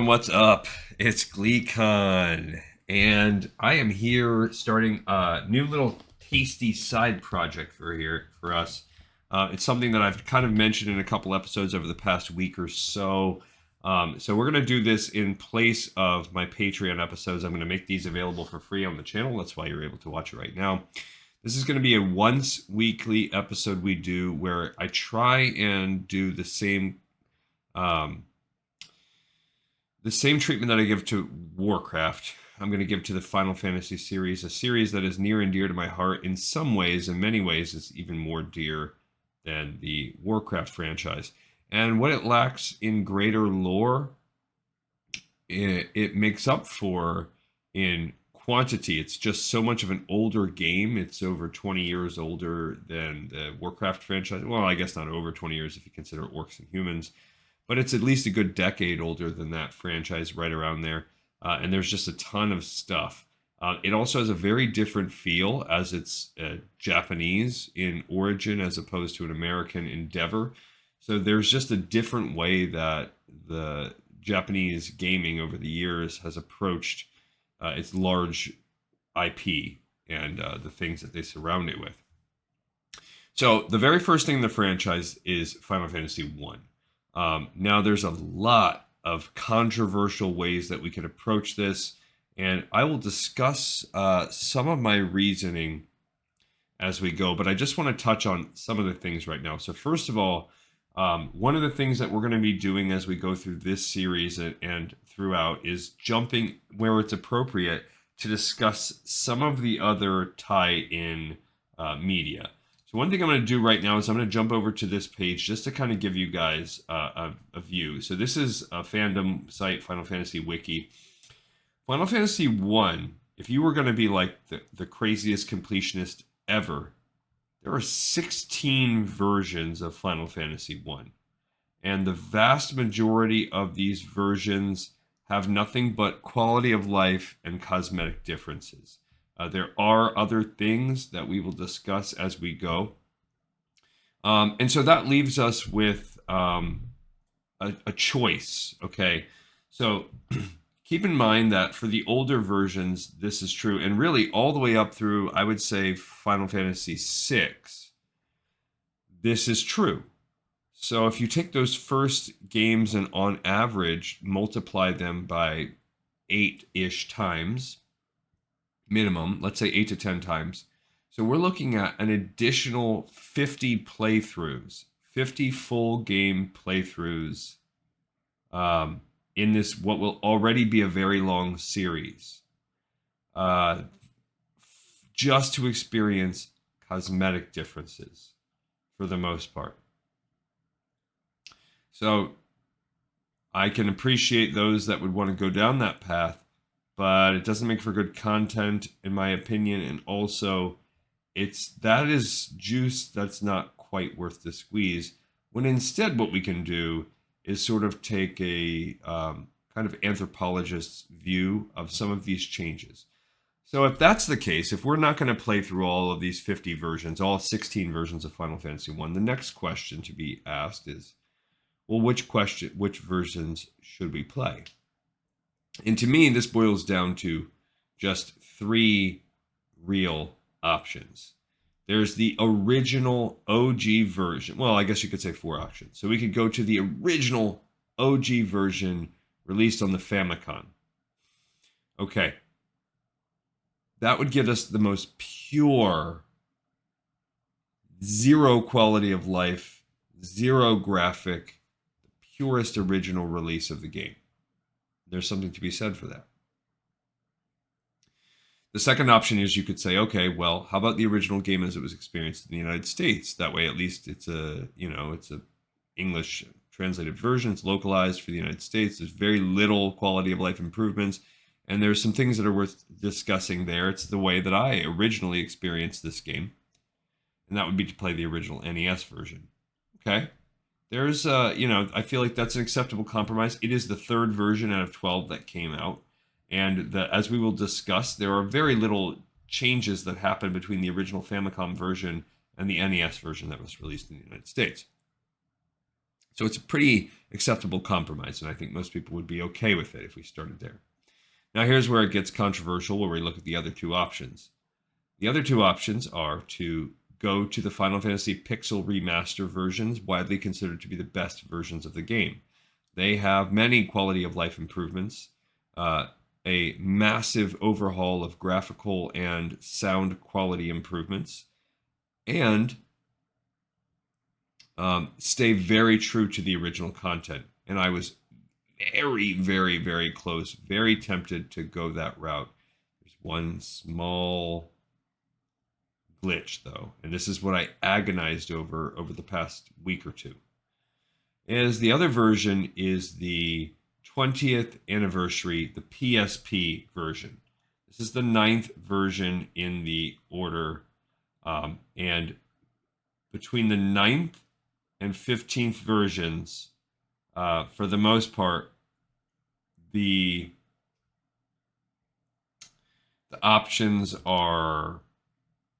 everyone, what's up? It's GleeCon, and I am here starting a new little tasty side project for us. It's something that I've kind of mentioned in a couple episodes over the past week or so. So we're gonna do this in place of my Patreon episodes. I'm gonna make these available for free on the channel. That's why you're able to watch it right now. This is going to be a once weekly episode we do where I try and do um, the same treatment that I give to Warcraft. I'm going to give to the Final Fantasy series, a series that is near and dear to my heart in some ways. In many ways, is even more dear than the Warcraft franchise. And what it lacks in greater lore, it makes up for in quantity. It's just so much of an older game. It's over 20 years older than the Warcraft franchise. Well, I guess not over 20 years if you consider Orcs and Humans, but it's at least a good decade older than that franchise, right around there. And there's just a ton of stuff. It also has a very different feel as it's Japanese in origin as opposed to an American endeavor. So there's just a different way that the Japanese gaming over the years has approached its large IP and the things that they surround it with. So the very first thing in the franchise is Final Fantasy 1. Now there's a lot of controversial ways that we can approach this, and I will discuss some of my reasoning as we go, but I just want to touch on some of the things right now. So first of all, one of the things that we're going to be doing as we go through this series and throughout is jumping where it's appropriate to discuss some of the other tie-in media. So one thing I'm going to do right now is I'm going to jump over to this page just to kind of give you guys a view. So this is a fandom site, Final Fantasy Wiki. Final Fantasy 1, if you were going to be like the craziest completionist ever, there are 16 versions of Final Fantasy 1. And the vast majority of these versions have nothing but quality of life and cosmetic differences. There are other things that we will discuss as we go. And so that leaves us with a choice, okay? So keep in mind that for the older versions, this is true. And really all the way up through, I would say, Final Fantasy VI, this is true. So if you take those first games and on average multiply them by 8-ish times, minimum, let's say 8 to 10 times. So we're looking at an additional 50 playthroughs, 50 full game playthroughs in this, what will already be a very long series, just to experience cosmetic differences for the most part. So I can appreciate those that would want to go down that path, but it doesn't make for good content, in my opinion. And also, that is juice that's not quite worth the squeeze. When instead, what we can do is sort of take a kind of anthropologist's view of some of these changes. So if that's the case, if we're not going to play through all of these 50 versions, all 16 versions of Final Fantasy 1, the next question to be asked is, well, which versions should we play? And to me, this boils down to just 3 real options. There's the original OG version. Well, I guess you could say 4 options. So we could go to the original OG version released on the Famicom. Okay. That would give us the most pure, 0 quality of life, 0 graphic, purest original release of the game. There's something to be said for that. The second option is you could say, okay, well, how about the original game as it was experienced in the United States? That way, at least it's a English translated version. It's localized for the United States. There's very little quality of life improvements. And there's some things that are worth discussing there. It's the way that I originally experienced this game. And that would be to play the original NES version. Okay. There's, I feel like that's an acceptable compromise. It is the 3rd version out of 12 that came out. And as we will discuss, there are very little changes that happen between the original Famicom version and the NES version that was released in the United States. So it's a pretty acceptable compromise, and I think most people would be okay with it if we started there. Now here's where it gets controversial, where we look at the other two options. The other two options are to go to the Final Fantasy Pixel Remaster versions, widely considered to be the best versions of the game. They have many quality of life improvements, a massive overhaul of graphical and sound quality improvements, and stay very true to the original content. And I was very, very, very close, very tempted to go that route. There's one small glitch, though, and this is what I agonized over the past week or two. Is the other version is the 20th anniversary, the PSP version. This is the 9th version in the order, and between the 9th and 15th versions, for the most part, the options are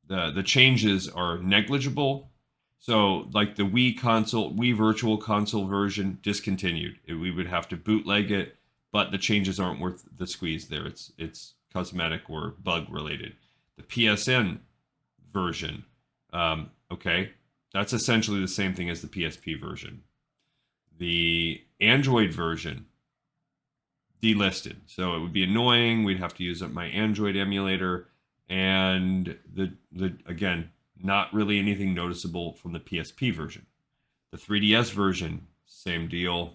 the changes are negligible. So like the Wii Virtual Console version discontinued. We would have to bootleg it, but the changes aren't worth the squeeze there. It's cosmetic or bug related. The PSN version, okay, that's essentially the same thing as the PSP version. The Android version, delisted. So it would be annoying. We'd have to use up my Android emulator, and the again, not really anything noticeable from the PSP version. The 3DS version, same deal.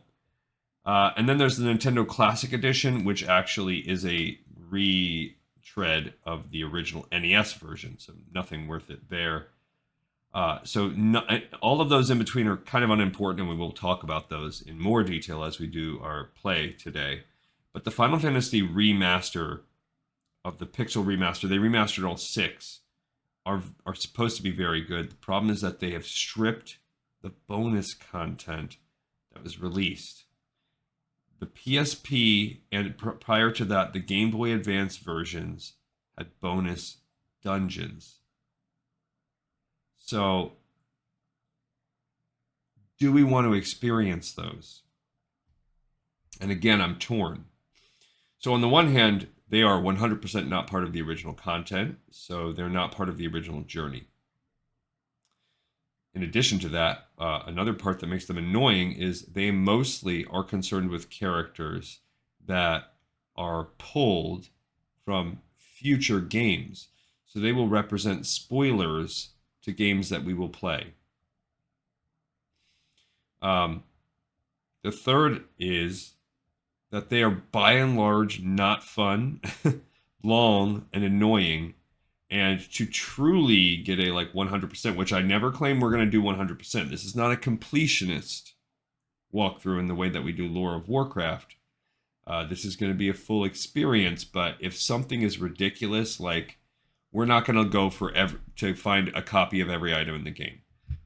And then there's the Nintendo Classic Edition, which actually is a retread of the original NES version, so nothing worth it there. All of those in between are kind of unimportant, and we will talk about those in more detail as we do our play today. But the Final Fantasy remaster of the Pixel remaster, they remastered all 6, are supposed to be very good. The problem is that they have stripped the bonus content that was released. The PSP and prior to that, the Game Boy Advance versions had bonus dungeons. So, do we want to experience those? And again, I'm torn. So on the one hand, they are 100% not part of the original content, so they're not part of the original journey. In addition to that, another part that makes them annoying is they mostly are concerned with characters that are pulled from future games. So they will represent spoilers to games that we will play. The third is that they are by and large not fun, long, and annoying. And to truly get a like 100%, which I never claim we're going to do 100%. This is not a completionist walkthrough in the way that we do Lore of Warcraft. This is going to be a full experience, but if something is ridiculous, like we're not going to go to find a copy of every item in the game.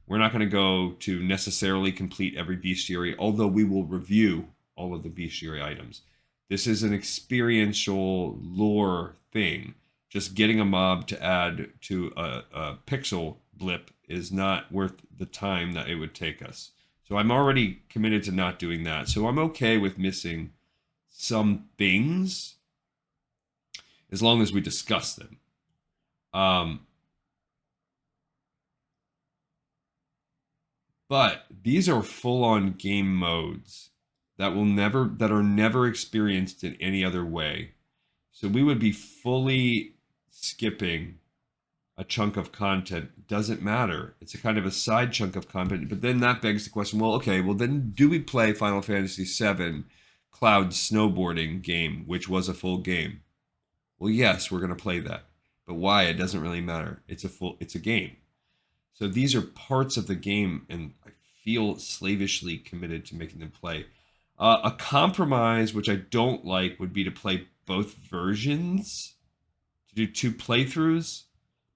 We're not going to go to necessarily complete every bestiary, although we will review all of the bestiary items. This is an experiential lore thing. Just getting a mob to add to a pixel blip is not worth the time that it would take us. So I'm already committed to not doing that. So I'm okay with missing some things as long as we discuss them. But these are full-on game modes that are never experienced in any other way. So we would be fully skipping a chunk of content. Doesn't matter. It's a kind of a side chunk of content. But then that begs the question, well, okay, well then do we play Final Fantasy VII Cloud Snowboarding game, which was a full game? Well, yes, we're going to play that. But why? It doesn't really matter. It's a game. So these are parts of the game, and I feel slavishly committed to making them play. A compromise, which I don't like, would be to play both versions, to do 2 playthroughs.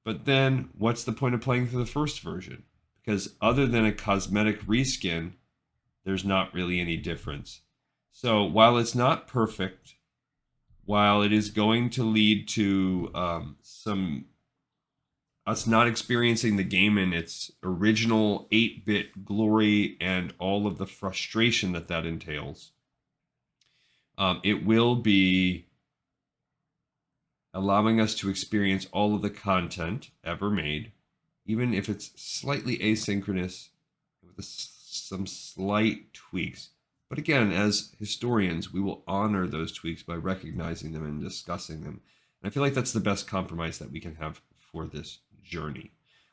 But then, what's the point of playing through the first version? Because other than a cosmetic reskin, there's not really any difference. So while it's not perfect, while it is going to lead to some us not experiencing the game in its original 8-bit glory and all of the frustration that that entails. It will be allowing us to experience all of the content ever made, even if it's slightly asynchronous with some slight tweaks. But again, as historians, we will honor those tweaks by recognizing them and discussing them. And I feel like that's the best compromise that we can have for this journey.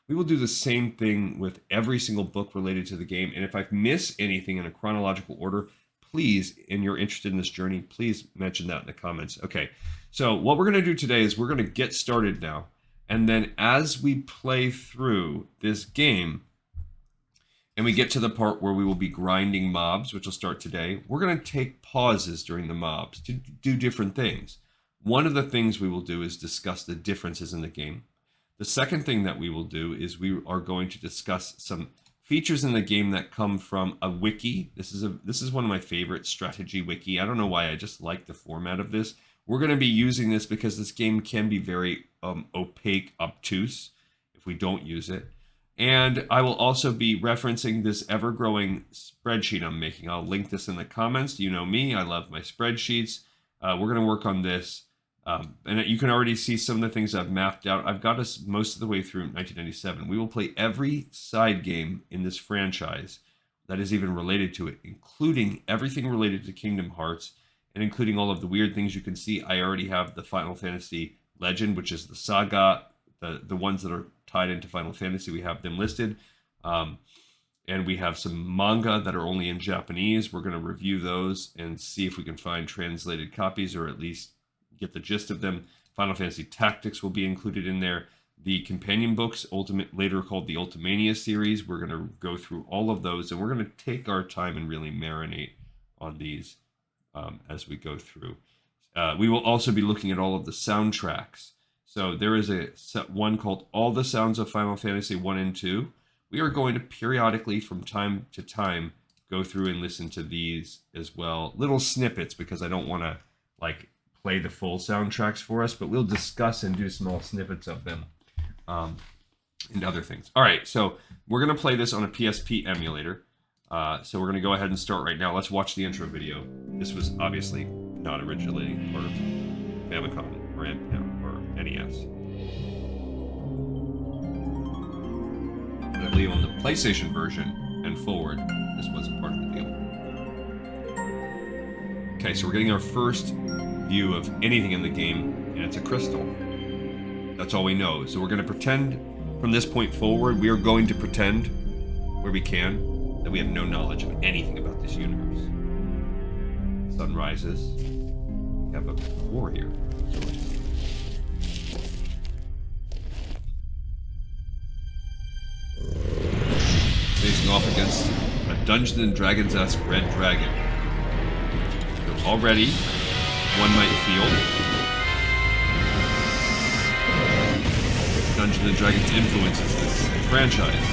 We will do the same thing with every single book related to the game. And if I miss anything in a chronological order, please, and you're interested in this journey, please mention that in the comments. Okay, so what we're going to do today is we're going to get started now. And then as we play through this game, and we get to the part where we will be grinding mobs, which will start today, we're going to take pauses during the mobs to do different things. One of the things we will do is discuss the differences in the game. The second thing that we will do is we are going to discuss some features in the game that come from a wiki. This is one of my favorite strategy wiki. I don't know why, I just like the format of this. We're going to be using this because this game can be very opaque, obtuse if we don't use it. And I will also be referencing this ever-growing spreadsheet I'm making. I'll link this in the comments. You know me, I love my spreadsheets. We're going to work on this. And you can already see some of the things I've mapped out. I've got us most of the way through 1997. We will play every side game in this franchise that is even related to it, including everything related to Kingdom Hearts, and including all of the weird things you can see. I already have the Final Fantasy Legend, which is the saga, the ones that are tied into Final Fantasy. We have them listed. And we have some manga that are only in Japanese. We're going to review those and see if we can find translated copies, or at least get the gist of them. Final Fantasy Tactics will be included in there. The companion books, later called the Ultimania series, we're going to go through all of those, and we're going to take our time and really marinate on these as we go through. We will also be looking at all of the soundtracks. So there is one called All the Sounds of Final Fantasy 1 and 2. We are going to periodically, from time to time, go through and listen to these as well. Little snippets, because I don't want to play the full soundtracks for us, but we'll discuss and do small snippets of them and other things. All right, so we're going to play this on a PSP emulator. So we're going to go ahead and start right now. Let's watch the intro video. This was obviously not originally part of Famicom or NES. I believe on the PlayStation version and forward, this wasn't part of the deal. Okay, so we're getting our first view of anything in the game, and it's a crystal. That's all we know. So we're going to pretend from this point forward, we are going to pretend where we can that we have no knowledge of anything about this universe. Sun rises. We have a war here. Facing off against a Dungeons and Dragons-esque red dragon. So already, one might feel Dungeons and Dragons influences this franchise.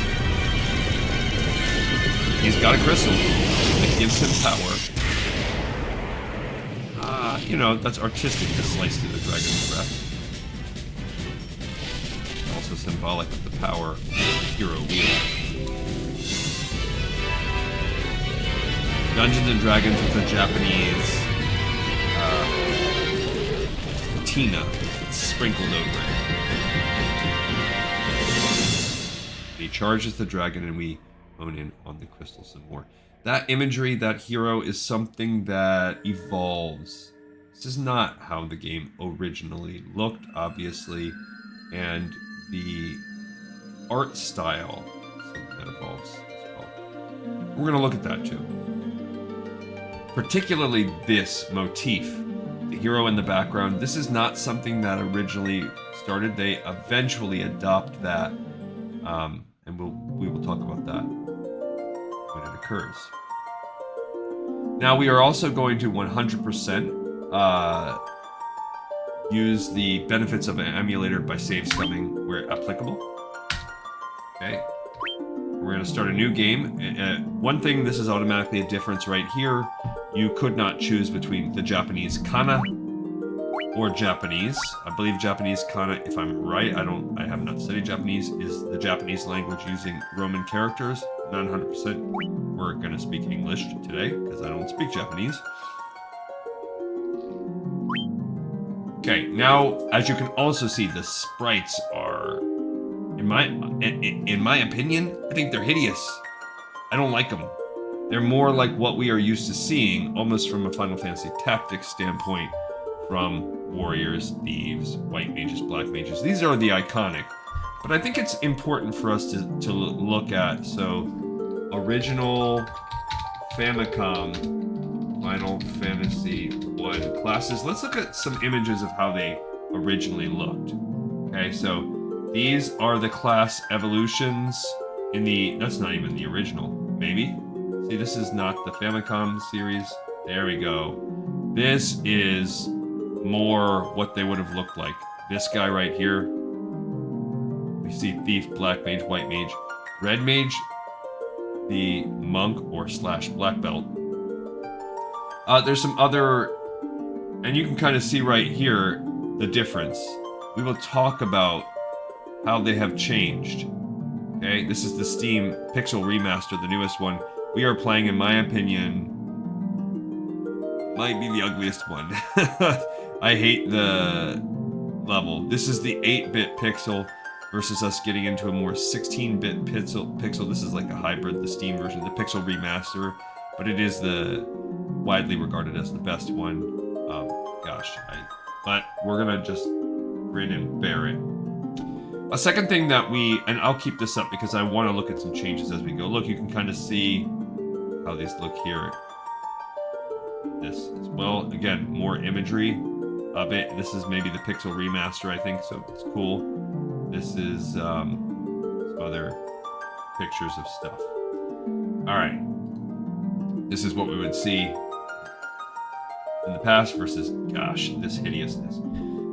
He's got a crystal that gives him power. That's artistic to slice through the dragon's breath. Also symbolic of the power hero wields. Dungeons and Dragons with a Japanese patina sprinkled over it. He charges the dragon, and we hone in on the crystal some more. That imagery, that hero, is something that evolves. This is not how the game originally looked, obviously, and the art style is something that evolves as well. We're going to look at that too. Particularly this motif, the hero in the background. This is not something that originally started. They eventually adopt that, and we will talk about that when it occurs. Now we are also going to 100% use the benefits of an emulator by save scumming where applicable. Okay. We're going to start a new game. One thing, this is automatically a difference right here. You could not choose between the Japanese kana or Japanese. I believe Japanese kana, if I'm right, I have not studied Japanese, is the Japanese language using Roman characters. Not 100%. We're gonna speak English today because I don't speak Japanese. Okay, now as you can also see, the sprites are, in my opinion, I think they're hideous. I don't like them. They're more like what we are used to seeing, almost from a Final Fantasy Tactics standpoint, from warriors, thieves, white mages, black mages. These are the iconic. But I think it's important for us to look at, so, original Famicom Final Fantasy 1 classes. Let's look at some images of how they originally looked. Okay, so these are the class evolutions in the, that's not even the original, maybe? See, this is not the Famicom series. There we go. This is more what they would have looked like. This guy right here. We see Thief, Black Mage, White Mage. Red Mage, the Monk or / Black Belt. There's some other, and you can kind of see right here the difference. We will talk about how they have changed. Okay, this is the Steam Pixel Remaster, the newest one. We are playing, in my opinion, might be the ugliest one. I hate the level. This is the 8-bit pixel versus us getting into a more 16-bit pixel. This is like a hybrid, the Steam version, the Pixel Remaster, but it is the widely regarded as the best one. But we're gonna just grin and bear it. A second thing that and I'll keep this up because I want to look at some changes as we go. Look, you can kind of see how these look here. This as well. Again, more imagery of it. This is maybe the Pixel Remaster, I think, so it's cool. This is some other pictures of stuff. Alright. This is what we would see in the past versus, gosh, this hideousness.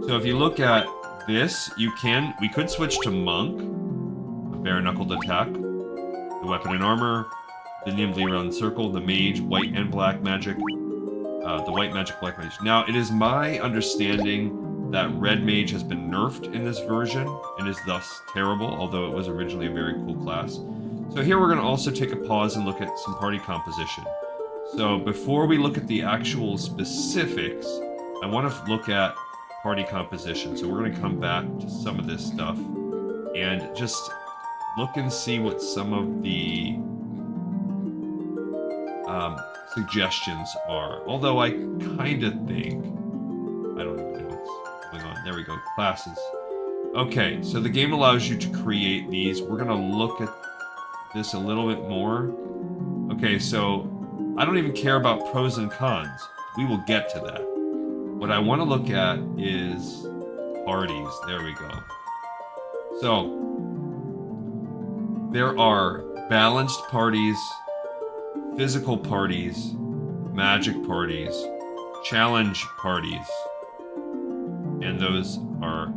So if you look at this, we could switch to Monk, a bare-knuckled attack, the weapon and armor, the nimbly round circle, the mage, white and black magic, the white magic, black mage. Now, it is my understanding that red mage has been nerfed in this version and is thus terrible, although it was originally a very cool class. So here we're going to also take a pause and look at some party composition. So before we look at the actual specifics, I want to look at party composition. So we're going to come back to some of this stuff and just look and see what some of the suggestions are. Although I kind of think, I don't even know what's going on. There we go, classes. Okay, so the game allows you to create these. We're going to look at this a little bit more. Okay, so I don't even care about pros and cons. We will get to that. What I want to look at is parties. There we go. So, there are balanced parties, physical parties, magic parties, challenge parties, and those are...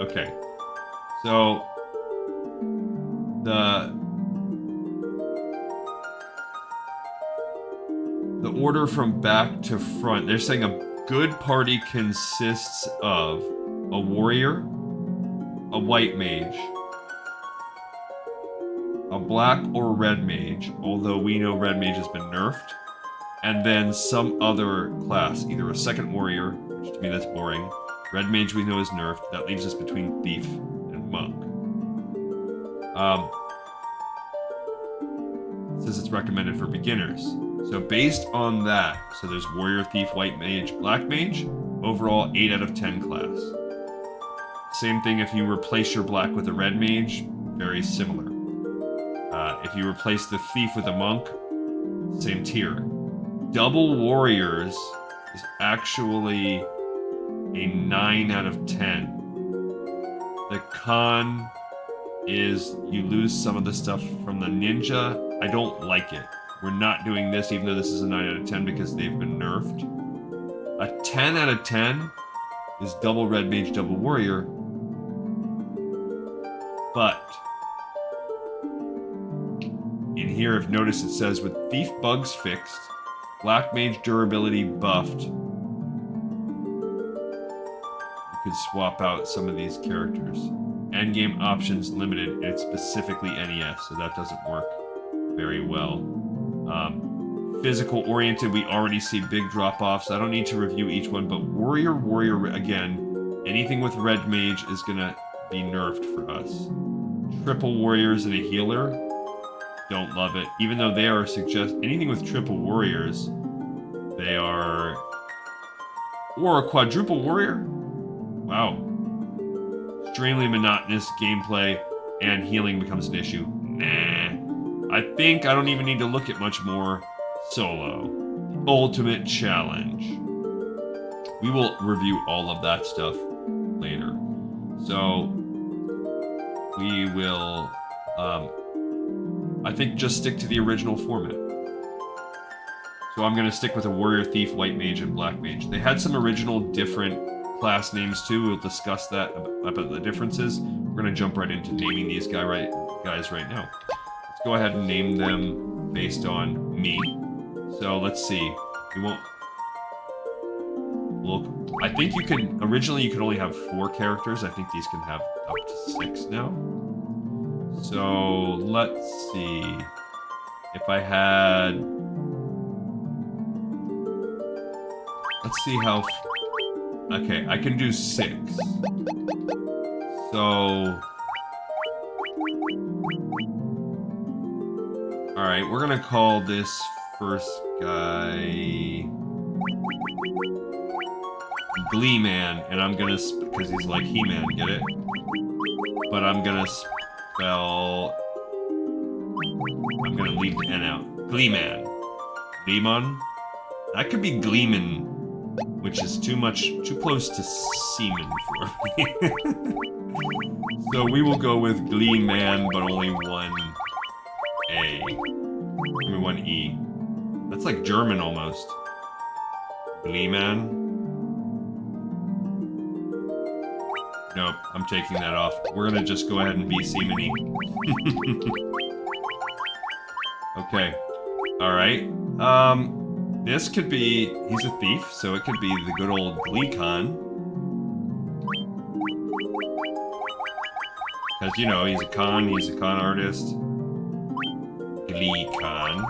Okay. So, the order from back to front, they're saying a good party consists of a warrior, a white mage, a black or red mage, although we know red mage has been nerfed, and then some other class, either a second warrior, which to me that's boring, red mage we know is nerfed, that leaves us between thief and monk. It says it's recommended for beginners. So based on that, so there's warrior, thief, white mage, black mage, overall 8 out of 10 class. Same thing if you replace your black with a red mage, very similar. If you replace the thief with a monk, same tier. Double warriors is actually a 9 out of 10. The con is you lose some of the stuff from the ninja. I don't like it. We're not doing this, even though this is a 9 out of 10, because they've been nerfed. A 10 out of 10 is double red mage, double warrior. But in here, if notice it says with thief bugs fixed, black mage durability buffed, swap out some of these characters. Endgame options limited, and it's specifically NES, so that doesn't work very well. Physical oriented, we already see big drop-offs. I don't need to review each one, but Warrior, again, anything with Red Mage is gonna be nerfed for us. Triple Warriors and a healer, don't love it. Even though they are anything with triple Warriors, they are... Or a quadruple Warrior? Wow. Extremely monotonous gameplay, and healing becomes an issue. Nah. I think I don't even need to look at much more. Solo. Ultimate Challenge. We will review all of that stuff later. So, we will, I think just stick to the original format. So I'm going to stick with a Warrior, Thief, White Mage, and Black Mage. They had some original different class names too. We'll discuss that about the differences. We're going to jump right into naming these guys right now. Let's go ahead and name them based on me. So let's see. We won't look. I think you can. Originally, you could only have 4 characters. I think these can have up to 6 now. So let's see. If I had. Let's see how. Okay, I can do 6. So. Alright, we're gonna call this first guy Glee Man, and I'm gonna, because he's like He-Man, get it? But I'm gonna leave the N out. Glee Man. Gleeman? That could be Gleeman, which is too close to semen for me. So we will go with Glee Man, but only one A. I mean, one E. That's like German almost. Glee Man. Nope, I'm taking that off. We're gonna just go ahead and be Seamany. Okay. Alright. This could be... He's a thief, so it could be the good old Gleecon. Because, you know, he's a con artist. Gleecon. And,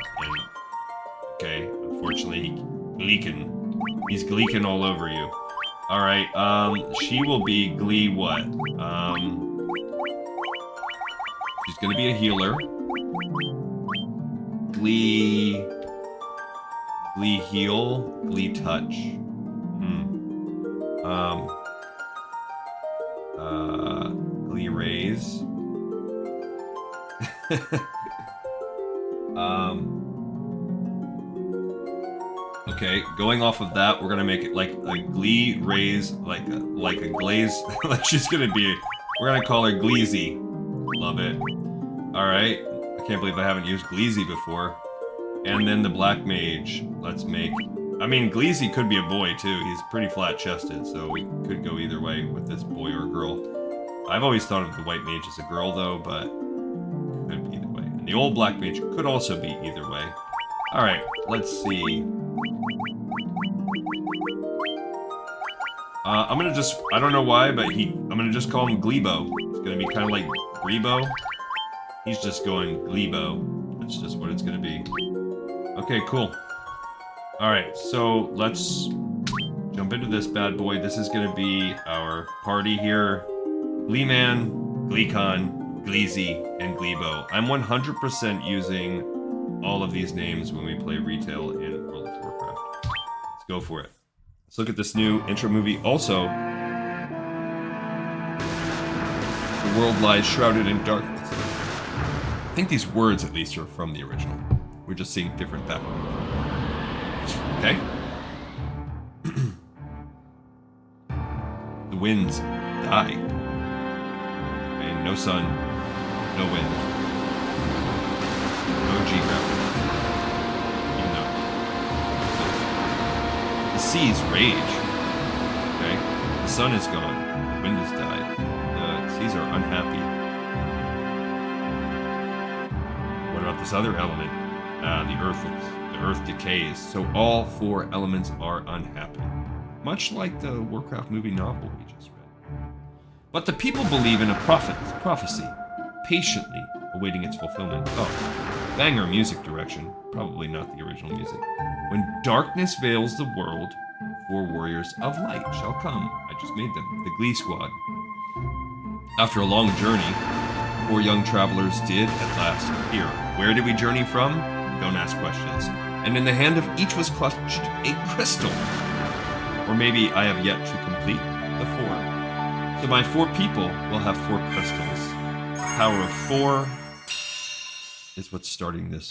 okay, unfortunately, he's gleeking all over you. Alright, she will be Glee what? She's gonna be a healer. Glee heal, Glee touch. Glee raise. Okay, going off of that, we're gonna make it like a Glee raise, like a glaze. Like she's gonna be. We're gonna call her Gleezy. Love it. All right. I can't believe I haven't used Gleezy before. And then the Black Mage. Let's make. I mean, Gleezy could be a boy too. He's pretty flat-chested, so we could go either way with this boy or girl. I've always thought of the White Mage as a girl though, but could be either way. And the old Black Mage could also be either way. All right. Let's see. I'm gonna just, I don't know why, but I'm gonna just call him Gleebo. It's gonna be kind of like Grebo. He's just going Gleebo. That's just what it's gonna be. Okay, cool. Alright, so let's jump into this bad boy. This is gonna be our party here. Gleeman, Gleecon, Gleezy, and Gleebo. I'm 100% using all of these names when we play retail in World of Warcraft. Let's go for it. Let's look at this new intro movie. Also, the world lies shrouded in darkness. I think these words, at least, are from the original. We're just seeing different background. Okay? The winds die. Okay, no sun, no wind. No G-gravity. Even though. The seas rage. Okay? The sun is gone. The wind has died. The seas are unhappy. What about this other element? The earth decays. So all 4 elements are unhappy. Much like the Warcraft movie novel we just read. But the people believe in a prophecy, patiently awaiting its fulfillment. Oh, banger music direction. Probably not the original music. When darkness veils the world, 4 warriors of light shall come. I just made them. The Glee Squad. After a long journey, 4 young travelers did at last appear. Where did we journey from? Don't ask questions. And in the hand of each was clutched a crystal. Or maybe I have yet to complete the 4. So my 4 people will have 4 crystals. Power of 4 is what's starting this.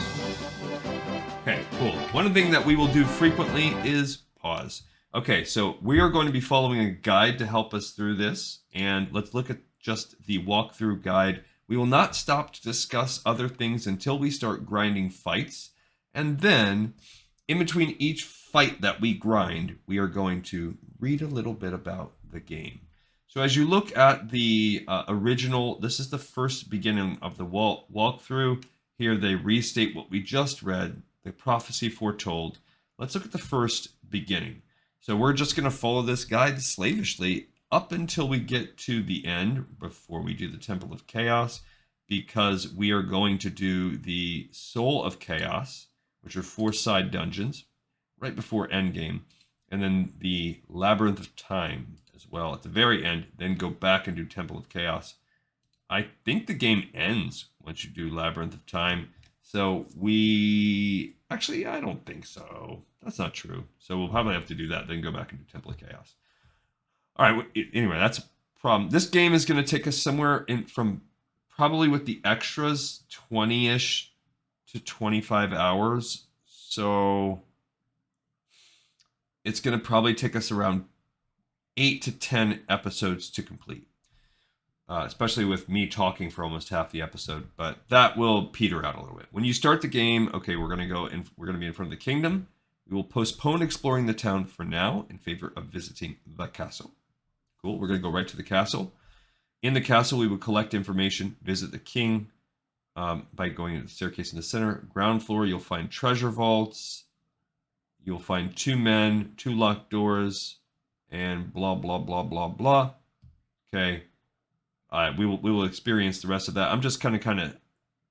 Okay, cool. One thing that we will do frequently is pause. Okay, so we are going to be following a guide to help us through this. And let's look at just the walkthrough guide. We will not stop to discuss other things until we start grinding fights. And then, in between each fight that we grind, we are going to read a little bit about the game. So as you look at the original, this is the first beginning of the walkthrough. Here they restate what we just read, the prophecy foretold. Let's look at the first beginning. So we're just going to follow this guide slavishly up until we get to the end before we do the Temple of Chaos, because we are going to do the Soul of Chaos, which are 4 side dungeons right before endgame, and then the Labyrinth of Time as well at the very end, then go back and do Temple of Chaos. I think the game ends once you do Labyrinth of Time. So actually, I don't think so. That's not true. So we'll probably have to do that, then go back and do Temple of Chaos. All right, anyway, that's a problem. This game is going to take us somewhere from probably with the extras, 20-ish to 25 hours. So it's going to probably take us around 8 to 10 episodes to complete. Especially with me talking for almost half the episode, but that will peter out a little bit. When you start the game, okay, we're going to be in front of the kingdom. We will postpone exploring the town for now in favor of visiting the castle. Cool, we're going to go right to the castle. In the castle, we will collect information, visit the king by going into the staircase in the center. Ground floor, you'll find treasure vaults. You'll find 2 men, 2 locked doors, and blah, blah, blah, blah, blah. Okay. We will experience the rest of that. I'm just kind of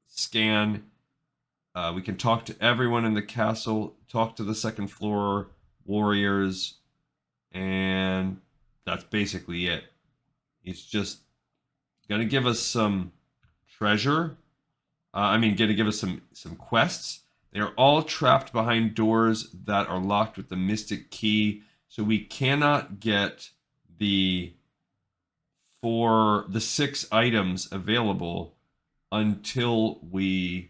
scan. We can talk to everyone in the castle, talk to the 2nd floor warriors, and that's basically it. It's just gonna give us some treasure. Gonna give us some quests. They are all trapped behind doors that are locked with the mystic key, so we cannot get the 6 items available until we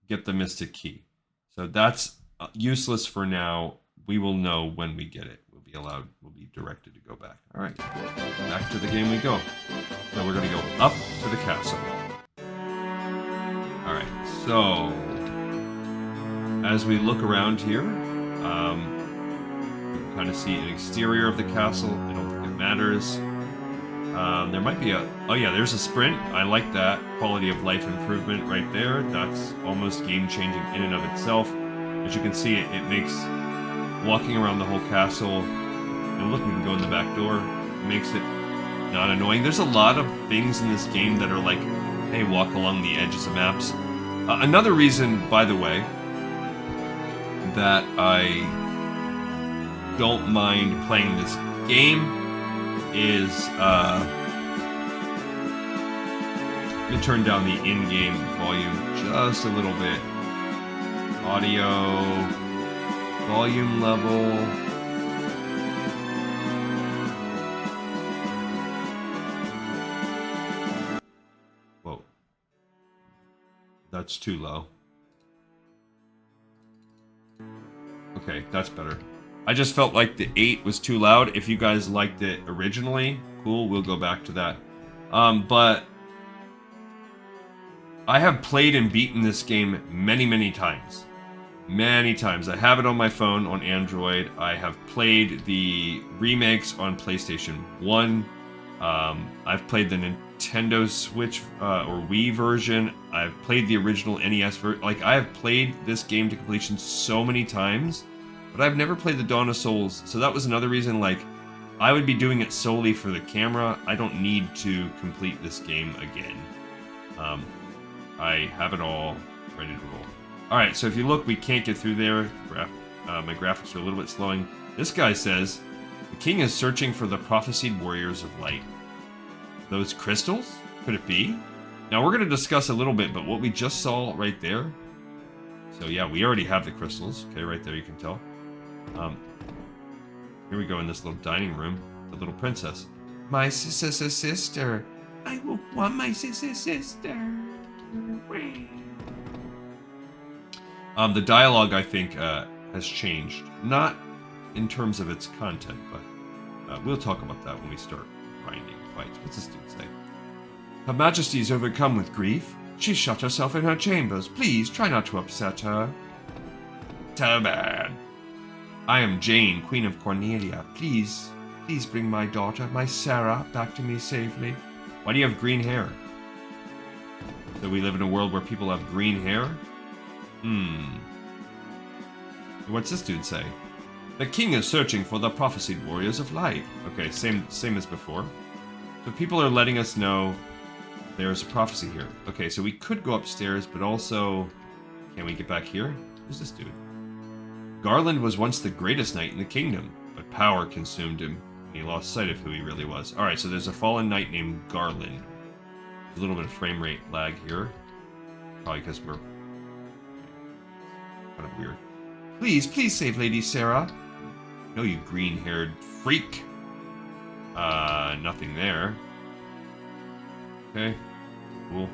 get the mystic key. So that's useless for now. We will know when we get it. We'll be directed to go back. All right, back to the game we go. So we're going to go up to the castle. All right, so as we look around here, you can kind of see an exterior of the castle. I don't think it matters. There might be oh yeah, there's a sprint. I like that. Quality of life improvement right there. That's almost game-changing in and of itself. As you can see, it makes walking around the whole castle, and look, we can go in the back door. It makes it not annoying. There's a lot of things in this game that are like, hey, walk along the edges of maps. Another reason, by the way, that I don't mind playing this game is let me turn down the in-game volume just a little bit. Audio, volume level. Whoa. That's too low. Okay, that's better. I just felt like the 8 was too loud. If you guys liked it originally, cool, we'll go back to that. But I have played and beaten this game many, many times. Many times. I have it on my phone on Android. I have played the remakes on PlayStation 1. I've played the Nintendo Switch or Wii version. I've played the original NES version. Like, I have played this game to completion so many times, but I've never played the Dawn of Souls. So that was another reason, like, I would be doing it solely for the camera. I don't need to complete this game again. I have it all ready to roll. Alright, so if you look, we can't get through there. My graphics are a little bit slowing. This guy says, the king is searching for the prophesied warriors of light. Those crystals? Could it be? Now we're going to discuss a little bit, but what we just saw right there. So yeah, we already have the crystals. Okay, right there you can tell. Here we go in this little dining room. The little princess. My sister. I want my sister. The dialogue, I think, has changed. Not in terms of its content, but we'll talk about that when we start grinding fights. What's this dude say? Her Majesty is overcome with grief. She shut herself in her chambers. Please try not to upset her. Too bad. I am Jane, Queen of Cornelia. Please bring my daughter, my Sarah, back to me safely. Why do you have green hair? So we live in a world where people have green hair? What's this dude say? The king is searching for the prophesied warriors of light. Okay, same as before. So people are letting us know there's a prophecy here. Okay, so we could go upstairs, but also... Can we get back here? Who's this dude? Garland was once the greatest knight in the kingdom, but power consumed him, and he lost sight of who he really was. Alright, so there's a fallen knight named Garland. A little bit of frame rate lag here. Probably because we're... kind of weird. Please save Lady Sarah. No, you green-haired freak. Nothing there. Okay, cool.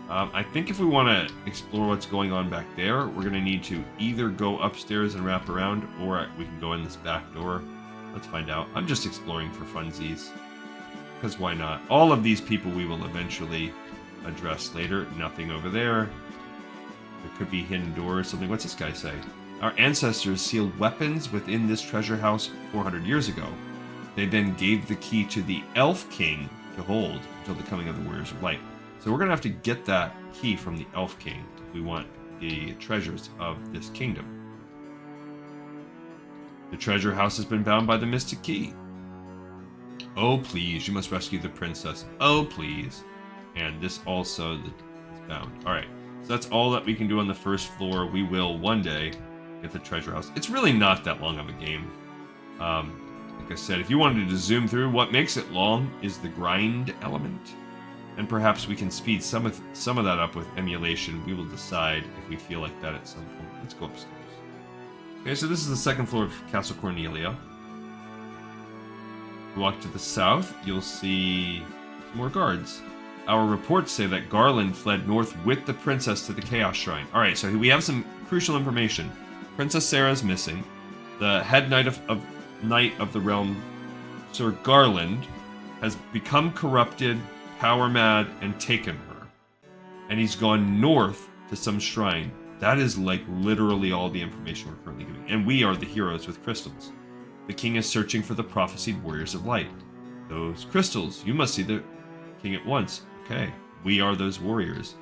I think if we want to explore what's going on back there, we're going to need to either go upstairs and wrap around, or we can go in this back door. Let's find out. I'm just exploring for funsies. Because why not? All of these people we will eventually address later. Nothing over there. There could be hidden doors, something. What's this guy say? Our ancestors sealed weapons within this treasure house 400 years ago. They then gave the key to the Elf King to hold until the coming of the Warriors of Light. So we're going to have to get that key from the Elf King if we want the treasures of this kingdom. The treasure house has been bound by the mystic key. Oh, please, you must rescue the princess. Oh, please. And this also is bound. Alright, so that's all that we can do on the first floor. We will one day get the treasure house. It's really not that long of a game. Like I said, if you wanted to zoom through, what makes it long is the grind element. And perhaps we can speed some of that up with emulation. We will decide if we feel like that at some point. Let's go upstairs. Okay, so this is the second floor of Castle Cornelia. If you walk to the south, you'll see some more guards. Our reports say that Garland fled north with the princess to the Chaos Shrine. Alright, so we have some crucial information. Princess Sarah's missing. The head knight of the realm, Sir Garland, has become corrupted, power mad, and taken her. And he's gone north to some shrine. That is like literally all the information we're currently giving. And we are the heroes with crystals. The king is searching for the prophesied warriors of light. Those crystals. You must see the king at once. Okay, we are those warriors.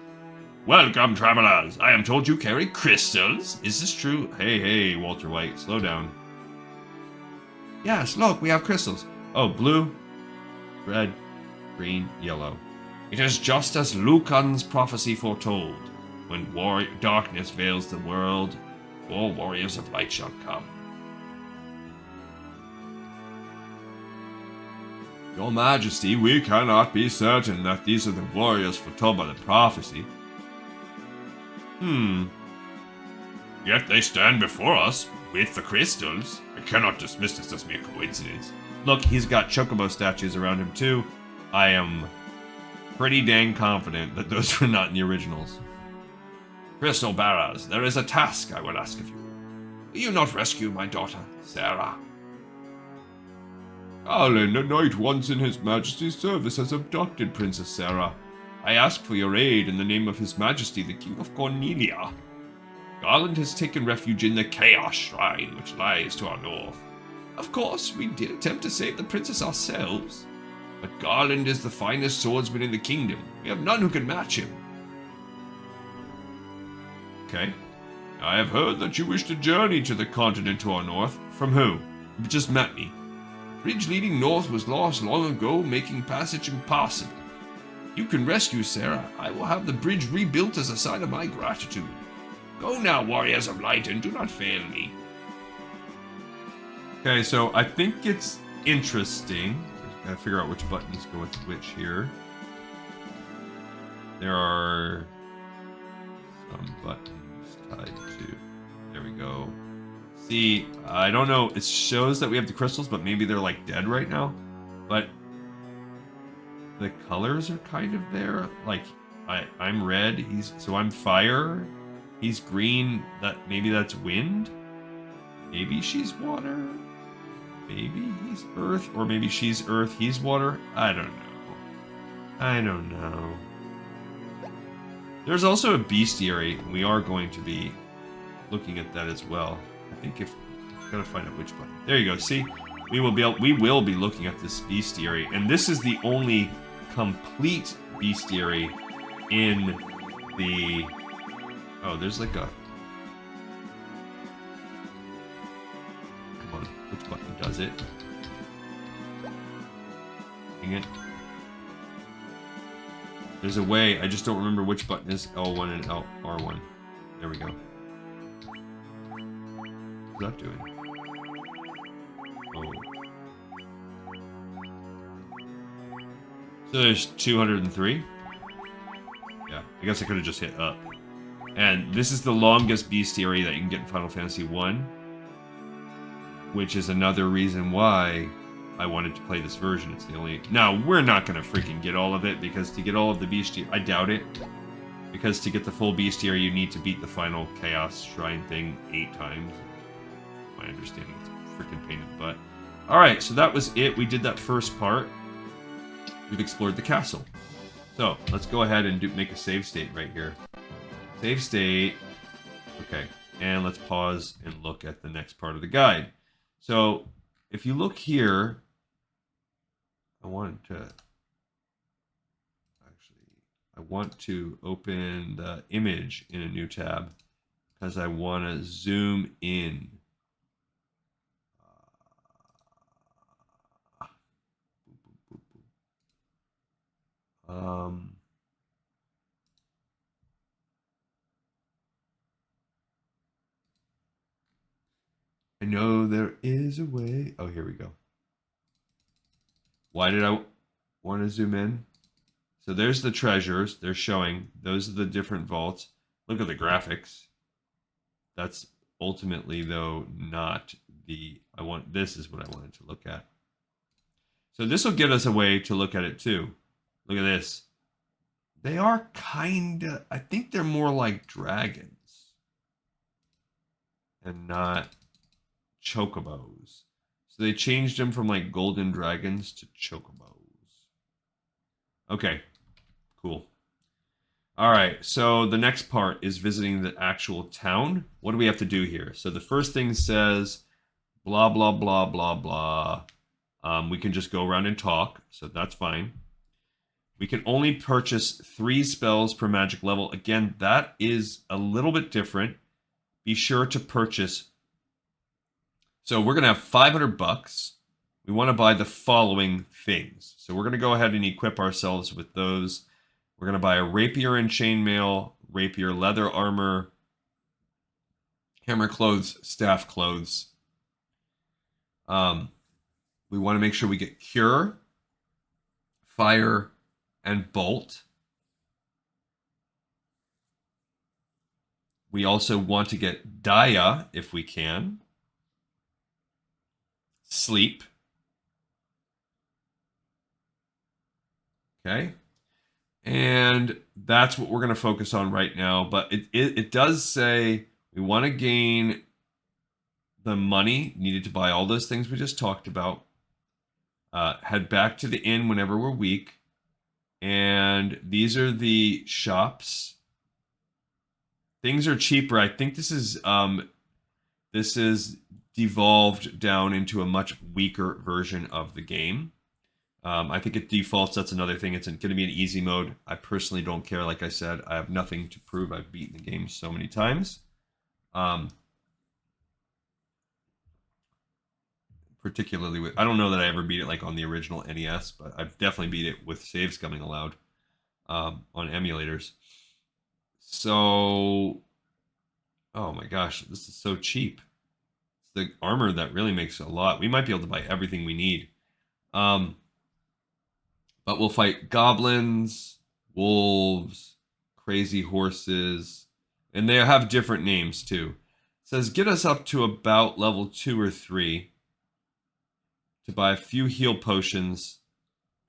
Welcome, travelers. I am told you carry crystals. Is this true? Hey, Walter White, slow down. Yes, look, we have crystals. Oh, blue, red, green, yellow. It is just as Lucan's prophecy foretold. When darkness veils the world, 4 warriors of light shall come. Your Majesty, we cannot be certain that these are the warriors foretold by the prophecy. Yet they stand before us with the crystals. I cannot dismiss this as mere coincidence. Look, he's got chocobo statues around him too. I am pretty dang confident that those were not in the originals. Crystal bearers, there is a task I will ask of you. Will you not rescue my daughter, Sarah? Garland, a knight once in His Majesty's service, has abducted Princess Sarah. I ask for your aid in the name of His Majesty, the King of Cornelia. Garland has taken refuge in the Chaos Shrine, which lies to our north. Of course, we did attempt to save the princess ourselves, but Garland is the finest swordsman in the kingdom. We have none who can match him. Okay. I have heard that you wish to journey to the continent to our north. From who? You just met me. Bridge leading north was lost long ago, making passage impossible. You can rescue Sarah. I will have the bridge rebuilt as a sign of my gratitude. Go now, warriors of light, and do not fail me. Okay, so I think it's interesting. Gotta figure out which buttons go with which here. There are some buttons tied to. There we go. See, I don't know. It shows that we have the crystals, but maybe they're like dead right now. But the colors are kind of there. Like I'm red. So I'm fire. He's green. Maybe that's wind. Maybe she's water. Maybe he's earth, or maybe she's earth. He's water. I don't know. There's also a bestiary. And we are going to be looking at that as well. I think gotta find out which button. There you go. See, we will be looking at this bestiary, and this is the only complete bestiary in the. Oh, there's like a. Come on, which button does it? Dang it. There's a way. I just don't remember which button is L1 and R1. There we go. What's that doing? Oh. So there's 203? Yeah, I guess I could have just hit up. And this is the longest bestiary that you can get in Final Fantasy 1. Which is another reason why I wanted to play this version. It's the only... Now, we're not going to freaking get all of it, because to get all of the bestiary... I doubt it. Because to get the full bestiary, you need to beat the final Chaos Shrine thing 8 times. My understanding, it's a freaking pain in the butt. Alright, so that was it. We did that first part. We've explored the castle. So, let's go ahead and make a save state right here. Save state. Okay, and let's pause and look at the next part of the guide. So, if you look here, I want to open the image in a new tab because I want to zoom in. I know there is a way. Oh, here we go. Why did I want to zoom in? So there's the treasures. They're showing. Those are the different vaults. Look at the graphics. That's ultimately, though, not the... This is what I wanted to look at. So this will get us a way to look at it, too. Look at this. They are kind of... I think they're more like dragons. And not chocobos. So they changed them from like golden dragons to chocobos. Okay, cool. All right, so the next part is visiting the actual town. What do we have to do here? So the first thing says blah, blah, blah, blah, blah. We can just go around and talk, so that's fine. We can only purchase 3 spells per magic level. Again, that is a little bit different. Be sure to purchase. So we're going to have 500 bucks. We want to buy the following things. So we're going to go ahead and equip ourselves with those. We're going to buy a rapier and chainmail, rapier leather armor, hammer clothes, staff clothes. We want to make sure we get cure, fire, and bolt. We also want to get Dia if we can. Sleep. Okay. And that's what we're going to focus on right now. But it does say we want to gain the money needed to buy all those things we just talked about. Head back to the inn whenever we're weak. And these are the shops. Things are cheaper. I think this is devolved down into a much weaker version of the game. I think it defaults. That's another thing. It's going to be an easy mode. I personally don't care. Like I said, I have nothing to prove. I've beaten the game so many times. particularly with. I don't know that I ever beat it like on the original NES, but I've definitely beat it with saves coming allowed on emulators. So, oh my gosh, this is so cheap. It's the armor that really makes a lot. We might be able to buy everything we need. But we'll fight goblins, wolves, crazy horses, and they have different names too. It says get us up to about level 2 or 3 to buy a few heal potions,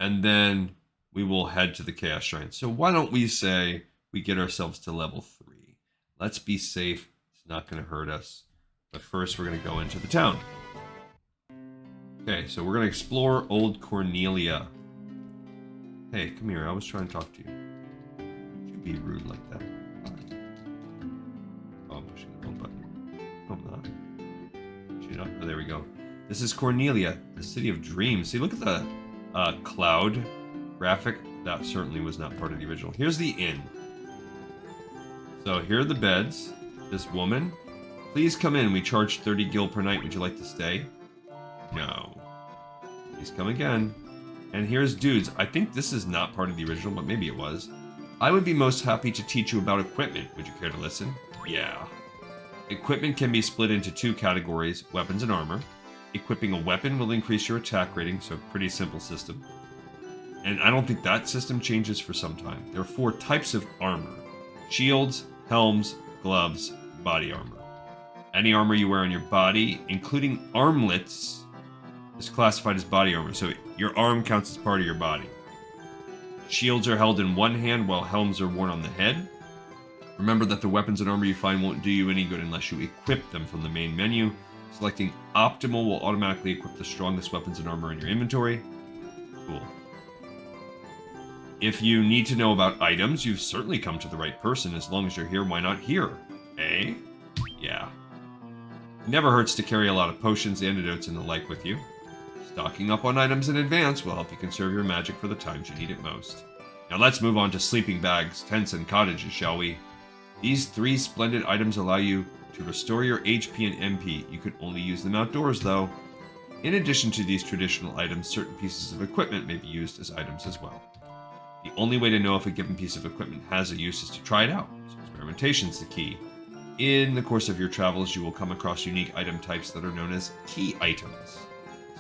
and then we will head to the Chaos Shrine. So why don't we say we get ourselves to level 3? Let's be safe. It's not going to hurt us. But first, we're going to go into the town. Okay, so we're going to explore Old Cornelia. Hey, come here. I was trying to talk to you. Don't you be rude like that. Oh, I'm pushing the wrong button. Oh, I'm not. Should not. Oh, there we go. This is Cornelia, the city of dreams. See, look at the cloud graphic. That certainly was not part of the original. Here's the inn. So here are the beds. This woman. Please come in. We charge 30 gil per night. Would you like to stay? No. Please come again. And here's dudes. I think this is not part of the original, but maybe it was. I would be most happy to teach you about equipment. Would you care to listen? Yeah. Equipment can be split into 2 categories, weapons and armor. Equipping a weapon will increase your attack rating, so pretty simple system. And I don't think that system changes for some time. There are 4 types of armor. Shields, helms, gloves, body armor. Any armor you wear on your body, including armlets, is classified as body armor, so your arm counts as part of your body. Shields are held in one hand while helms are worn on the head. Remember that the weapons and armor you find won't do you any good unless you equip them from the main menu. Selecting optimal will automatically equip the strongest weapons and armor in your inventory. Cool. If you need to know about items, you've certainly come to the right person. As long as you're here, why not here? Eh? Yeah. It never hurts to carry a lot of potions, antidotes, and the like with you. Stocking up on items in advance will help you conserve your magic for the times you need it most. Now let's move on to sleeping bags, tents, and cottages, shall we? These 3 splendid items allow you to restore your HP and MP. You can only use them outdoors, though. In addition to these traditional items, certain pieces of equipment may be used as items as well. The only way to know if a given piece of equipment has a use is to try it out, so experimentation is the key. In the course of your travels, you will come across unique item types that are known as key items.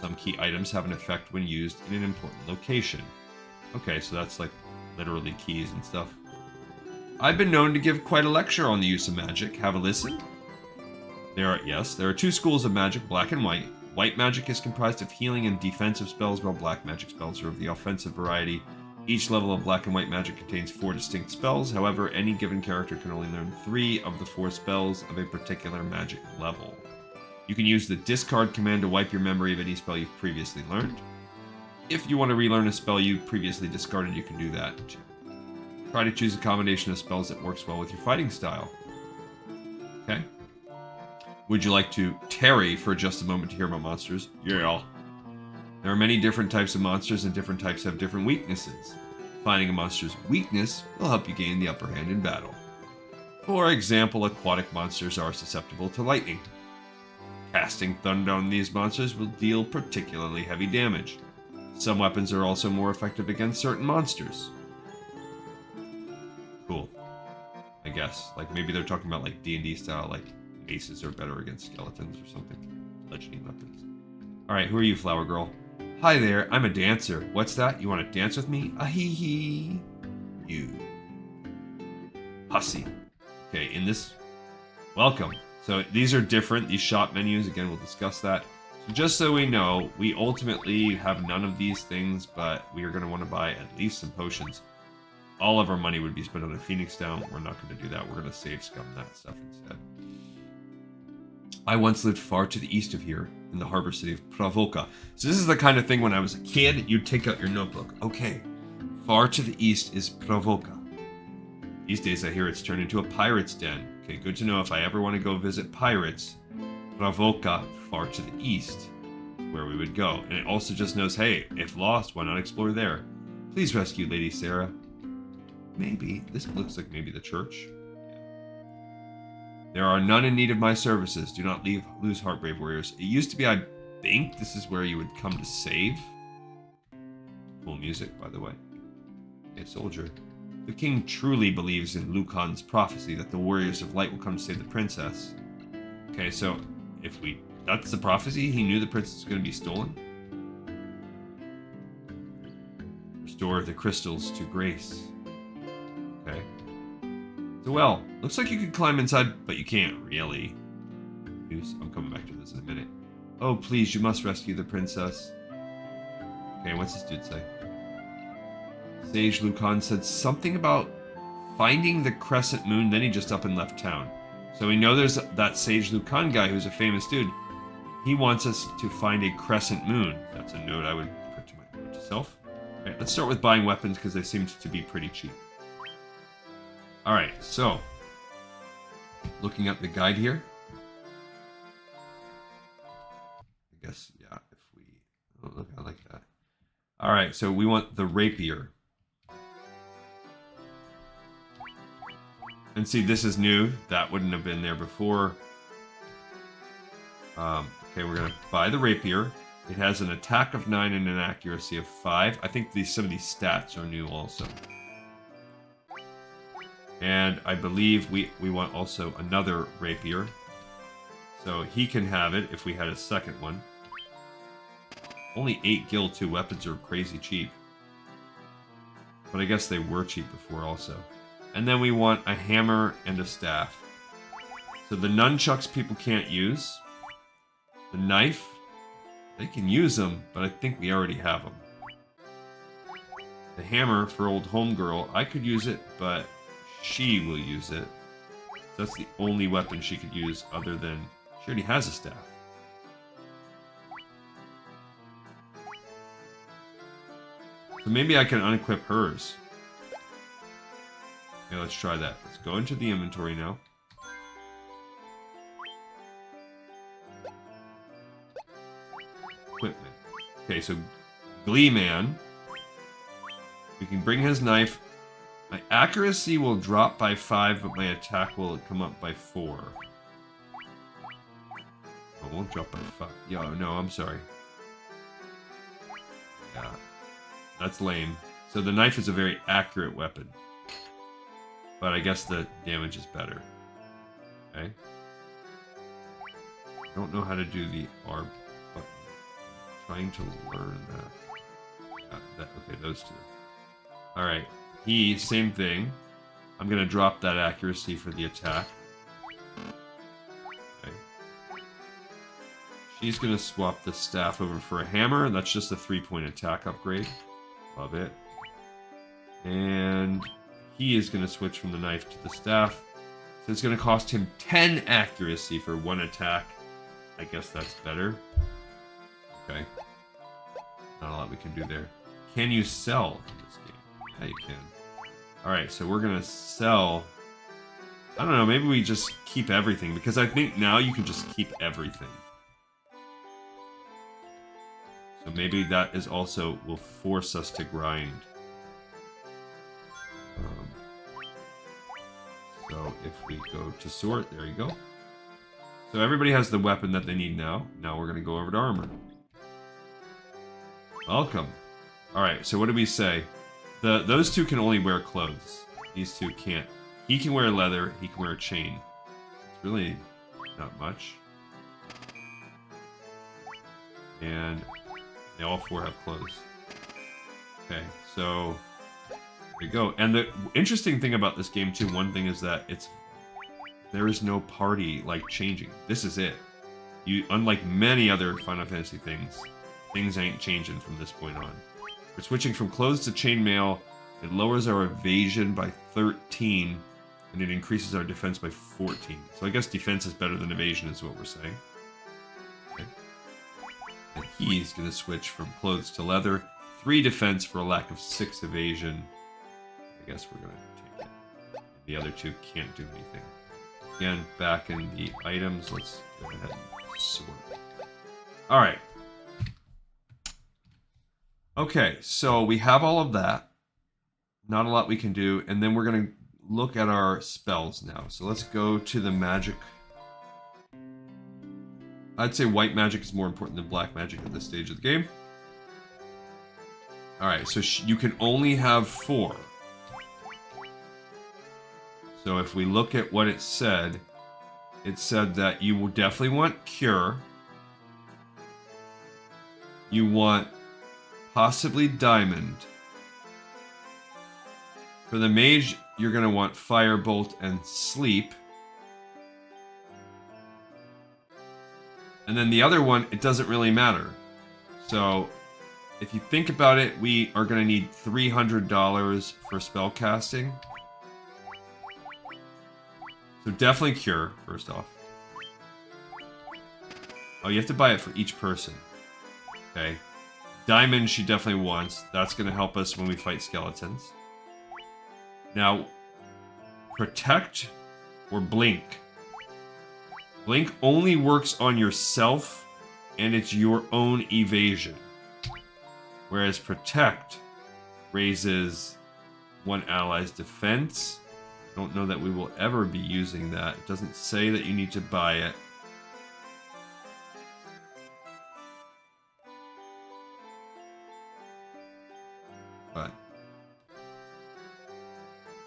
Some key items have an effect when used in an important location. Okay, so that's like literally keys and stuff. I've been known to give quite a lecture on the use of magic. Have a listen? There are 2 schools of magic, black and white. White magic is comprised of healing and defensive spells, while black magic spells are of the offensive variety. Each level of black and white magic contains 4 distinct spells. However, any given character can only learn 3 of the 4 spells of a particular magic level. You can use the discard command to wipe your memory of any spell you've previously learned. If you want to relearn a spell you previously discarded, you can do that too. Try to choose a combination of spells that works well with your fighting style. Okay. Would you like to tarry for just a moment to hear about monsters? Yeah. There are many different types of monsters, and different types have different weaknesses. Finding a monster's weakness will help you gain the upper hand in battle. For example, aquatic monsters are susceptible to lightning. Casting thunder on these monsters will deal particularly heavy damage. Some weapons are also more effective against certain monsters. Cool. I guess. Like maybe they're talking about like D&D style, like maces are better against skeletons or something. Bludgeoning weapons. Alright, who are you, flower girl? Hi there, I'm a dancer. What's that? You want to dance with me? Ah hee hee. You. Hussy. Okay, in this... Welcome. So these are different, these shop menus. Again, we'll discuss that. So just so we know, we ultimately have none of these things, but we are going to want to buy at least some potions. All of our money would be spent on a Phoenix Down. We're not going to do that. We're going to save scum that stuff instead. I once lived far to the east of here, in the harbor city of Pravoka. So this is the kind of thing when I was a kid, you'd take out your notebook. Okay, far to the east is Pravoka. These days I hear it's turned into a pirate's den. Okay, good to know if I ever want to go visit pirates. Pravoka, far to the east, where we would go. And it also just knows, hey, if lost, why not explore there? Please rescue Lady Sarah. Maybe. This looks like maybe the church. There are none in need of my services. Do not lose heart, brave warriors. It used to be I think this is where you would come to save. Cool music, by the way. Hey, soldier. The king truly believes in Lucan's prophecy that the warriors of light will come to save the princess. Okay, so if we... That's the prophecy? He knew the princess was going to be stolen? Restore the crystals to Grace. Okay. So, well, looks like you could climb inside, but you can't really. I'm coming back to this in a minute. Oh, please, you must rescue the princess. Okay, what's this dude say? Sage Lucan said something about finding the crescent moon, then he just up and left town. So we know there's that Sage Lucan guy who's a famous dude. He wants us to find a crescent moon. That's a note I would put to myself. Okay, let's start with buying weapons because they seem to be pretty cheap. Alright, so looking at the guide here. I guess, yeah, if we... Oh, look, I like that. Alright, so we want the rapier. And see, this is new. That wouldn't have been there before. Okay, we're going to buy the rapier. It has an attack of 9 and an accuracy of 5. I think some of these stats are new also. And I believe we want also another rapier. So he can have it if we had a second one. Only 8 gil, 2 weapons are crazy cheap. But I guess they were cheap before also. And then we want a hammer and a staff. So the nunchucks people can't use. The knife, they can use them, but I think we already have them. The hammer for old homegirl, I could use it, but she will use it. So that's the only weapon she could use other than... She already has a staff. So maybe I can unequip hers. Okay, let's try that. Let's go into the inventory now. Equipment. Okay, so Glee Man. We can bring his knife. My accuracy will drop by 5, but my attack will come up by 4. It won't drop by 5. Yeah, no, I'm sorry. Yeah, that's lame. So the knife is a very accurate weapon. But I guess the damage is better. Okay. I don't know how to do the R button. I'm trying to learn that. Okay, those two. Alright. He, same thing. I'm going to drop that accuracy for the attack. Okay. She's going to swap the staff over for a hammer. That's just a 3-point attack upgrade. Love it. And he is going to switch from the knife to the staff. So it's going to cost him 10 accuracy for 1 attack. I guess that's better. Okay. Not a lot we can do there. Can you sell in this game? Yeah, you can. Alright, so we're going to sell... I don't know, maybe we just keep everything. Because I think now you can just keep everything. So maybe that is also will force us to grind. So if we go to sort, there you go. So everybody has the weapon that they need now. Now we're going to go over to armor. Welcome. Alright, so what did we say? Those two can only wear clothes. These two can't. He can wear leather, he can wear a chain. It's really not much. And they all 4 have clothes. Okay, so there you go. And the interesting thing about this game too, one thing is that there is no party like changing. This is it. Unlike many other Final Fantasy things ain't changing from this point on. We're switching from clothes to chainmail. It lowers our evasion by 13, and it increases our defense by 14. So I guess defense is better than evasion is what we're saying. Okay. And he's going to switch from clothes to leather. 3 defense for a lack of 6 evasion. I guess we're going to take it. The other 2 can't do anything. Again, back in the items, let's go ahead and sort. Alright. Okay, so we have all of that. Not a lot we can do. And then we're going to look at our spells now. So let's go to the magic. I'd say white magic is more important than black magic at this stage of the game. Alright, so you can only have 4. So if we look at what it said that you will definitely want Cure. You want possibly Diamond. For the Mage, you're going to want Firebolt and Sleep. And then the other one, it doesn't really matter. So, if you think about it, we are going to need $300 for spell casting. So definitely Cure, first off. Oh, you have to buy it for each person. Okay. Diamond she definitely wants. That's going to help us when we fight skeletons. Now, Protect or Blink. Blink only works on yourself, and it's your own evasion. Whereas Protect raises one ally's defense. I don't know that we will ever be using that. It doesn't say that you need to buy it. But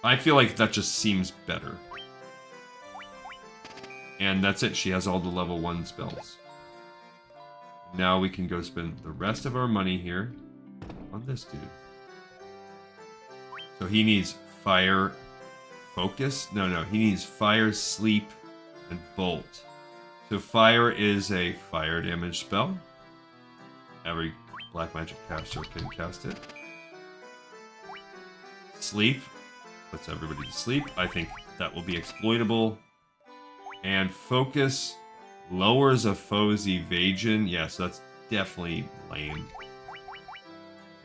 I feel like that just seems better. And that's it. She has all the level 1 spells. Now we can go spend the rest of our money here on this dude. So he needs Fire, Focus? No, he needs Fire, Sleep, and Bolt. So Fire is a fire damage spell. Every black magic caster can cast it. Sleep puts everybody to sleep. I think that will be exploitable. And Focus lowers a foe's evasion. Yeah, so that's definitely lame.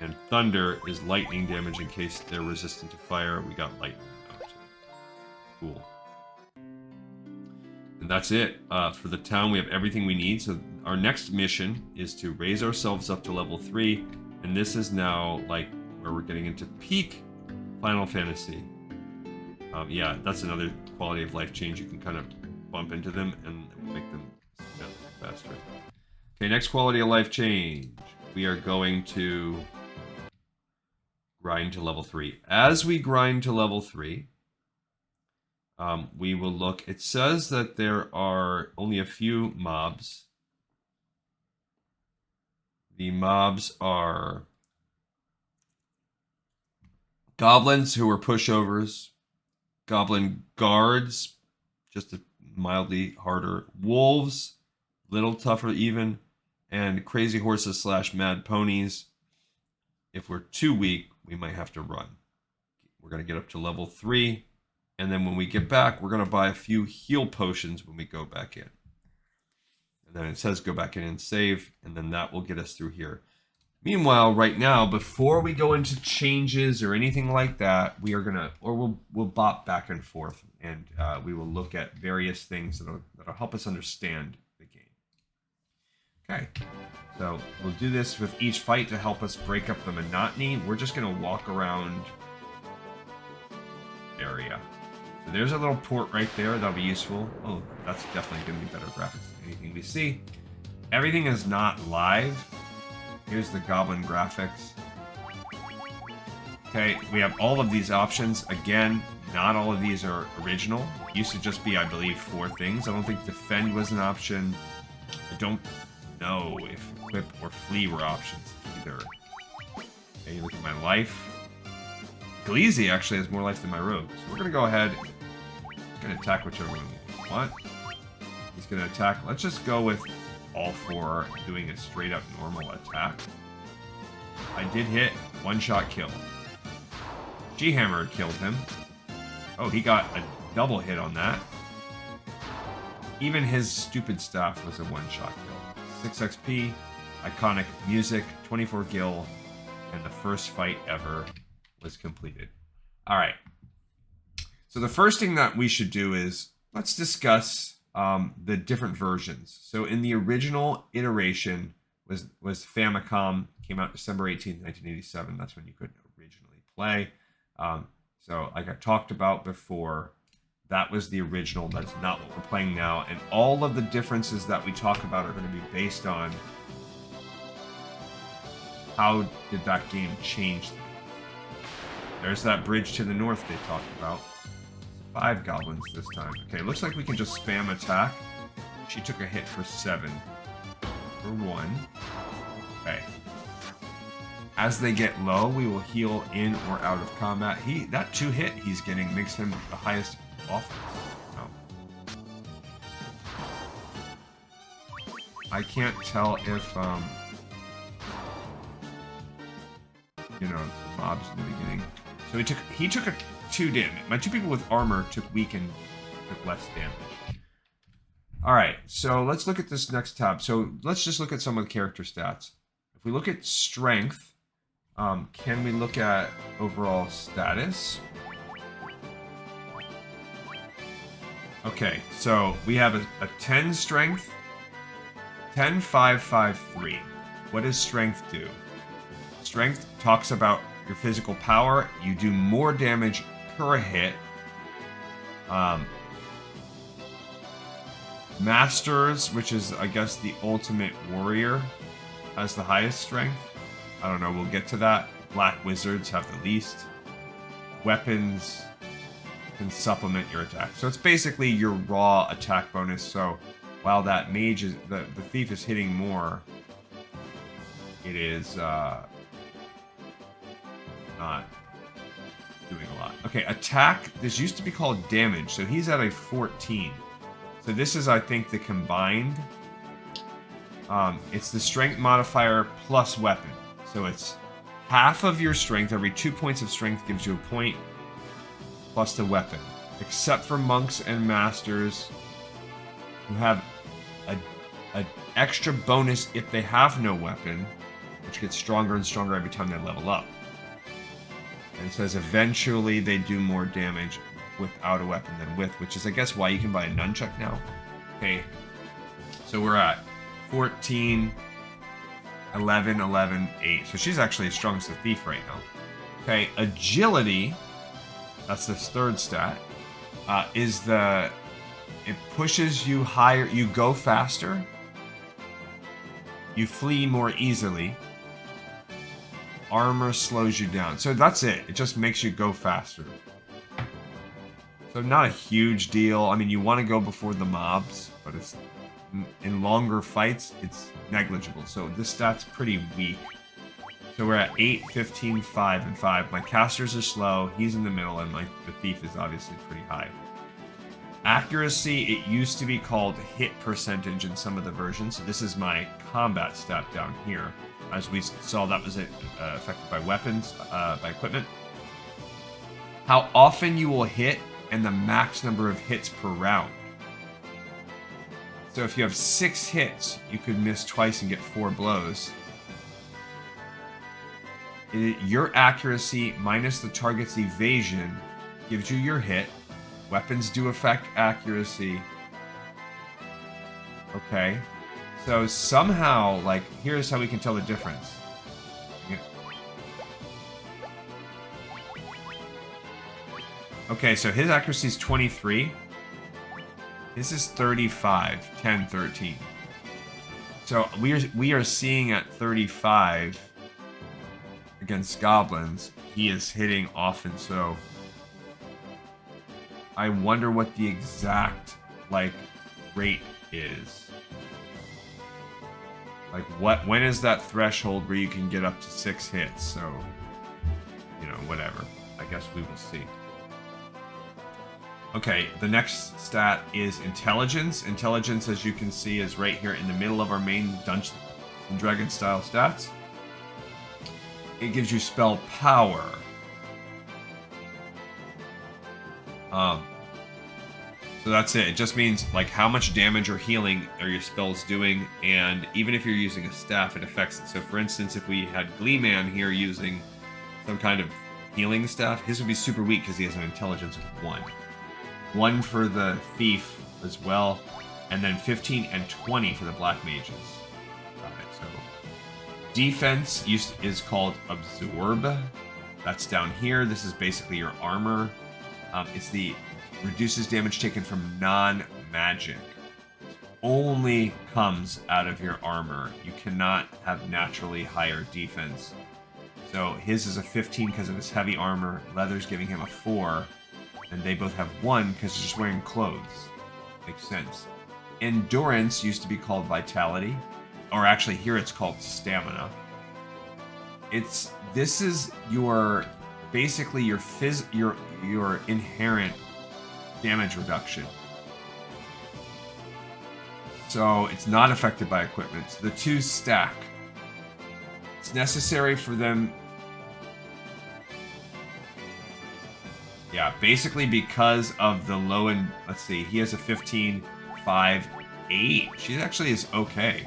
And Thunder is lightning damage in case they're resistant to fire. We got lightning out. Cool. And that's it. For the town, we have everything we need. So our next mission is to raise ourselves up to level 3. And this is now like where we're getting into peak Final Fantasy. Yeah, that's another quality of life change. You can kind of bump into them and it will make them faster. Okay, next quality of life change. We are going to grind to level 3. As we grind to level 3, we will look. It says that there are only a few mobs. The mobs are goblins who are pushovers, goblin guards, just a mildly harder, wolves, little tougher even, and crazy horses / mad ponies. If we're too weak, we might have to run. We're going to get up to level 3, and then when we get back, we're going to buy a few heal potions when we go back in. And then it says go back in and save, and then that will get us through here. Meanwhile, right now, before we go into changes or anything like that, we are gonna, or we'll bop back and forth, and we will look at various things that'll help us understand the game. Okay, so we'll do this with each fight to help us break up the monotony. We're just gonna walk around area. So there's a little port right there that'll be useful. Oh, that's definitely gonna be better graphics than anything we see. Everything is not live. Here's the goblin graphics. Okay, we have all of these options. Again, not all of these are original. It used to just be, I believe, 4 things. I don't think defend was an option. I don't know if equip or flee were options either. Okay, look at my life. Gleezy actually has more life than my rogue. So we're going to go ahead and attack whichever one we want. He's going to attack. Let's just go with all 4 doing a straight up normal attack. I did hit. 1-shot kill. G-Hammer killed him. Oh, he got a double hit on that. Even his stupid staff was a 1-shot kill. 6 XP, iconic music, 24 gil, and the first fight ever was completed. Alright. So the first thing that we should do is, let's discuss the different versions. So in the original iteration was Famicom, came out December 18th, 1987. That's when you could originally play. So like I talked about before, That was the original. That's not what we're playing now. And all of the differences that we talk about are going to be based on how did that game change things. There's that bridge to the north they talked about. 5 goblins this time. Okay, looks like we can just spam attack. She took a hit for 7. For 1. Okay. As they get low, we will heal in or out of combat. That 2 hit he's getting makes him the highest offense. No. I can't tell if you know, mobs in the beginning. So he took a 2 damage. My 2 people with armor took weakened, took less damage. Alright, so let's look at this next tab. So let's just look at some of the character stats. If we look at strength, can we look at overall status? Okay, so we have a 10 strength, 10, 5, 5, 3. What does strength do? Strength talks about your physical power. You do more damage per hit. Masters, which is, I guess, the ultimate warrior, has the highest strength. I don't know, we'll get to that. Black wizards have the least. Weapons can supplement your attack. So it's basically your raw attack bonus. So while that mage is, the thief is hitting more, it is not doing a lot. Okay, attack. This used to be called damage. So he's at a 14. So this is, I think, the combined. It's the strength modifier plus weapon. So it's half of your strength. Every 2 points of strength gives you a point plus the weapon. Except for monks and masters who have an extra bonus if they have no weapon, which gets stronger and stronger every time they level up. And it says eventually they do more damage without a weapon than with, which is, I guess, why you can buy a nunchuck now. Okay, so we're at 14, 11, 11, 8. So she's actually as strong as the thief right now. Okay, agility, that's this third stat, it pushes you higher, you go faster, you flee more easily, armor slows you down. So that's it. It just makes you go faster. So not a huge deal. I mean, you want to go before the mobs, but it's in longer fights, it's negligible. So this stat's pretty weak. So we're at 8, 15, 5, and 5. My casters are slow. He's in the middle, and the thief is obviously pretty high. Accuracy, it used to be called hit percentage in some of the versions. So this is my combat stat down here. As we saw, that was affected by weapons, by equipment. How often you will hit and the max number of hits per round. So if you have 6 hits, you could miss twice and get 4 blows. Your accuracy minus the target's evasion gives you your hit. Weapons do affect accuracy. Okay. So somehow, like, here's how we can tell the difference. Okay, so his accuracy is 23. His is 35, 10, 13. So we are seeing at 35 against goblins, he is hitting often. So I wonder what the exact rate is. When is that threshold where you can get up to 6 hits? So, whatever. I guess we will see. Okay, the next stat is intelligence. Intelligence, as you can see, is right here in the middle of our main Dungeons & Dragons style stats. It gives you spell power. So that's it. It just means how much damage or healing are your spells doing, and even if you're using a staff, it affects it. So for instance, if we had Gleeman here using some kind of healing staff, his would be super weak because he has an intelligence of 1. 1 for the thief as well, and then 15 and 20 for the black mages. Alright, so defense is called absorb. That's down here. This is basically your armor. It's the Reduces damage taken from non-magic. Only comes out of your armor. You cannot have naturally higher defense. So his is a 15 because of his heavy armor. Leather's giving him a 4. And they both have 1 because he's just wearing clothes. Makes sense. Endurance used to be called vitality. Or actually here it's called stamina. This is your basically your inherent damage reduction. So it's not affected by equipment. So the two stack. It's necessary for them. Yeah, basically because of the low end. Let's see, he has a 15, 5, 8. She actually is okay.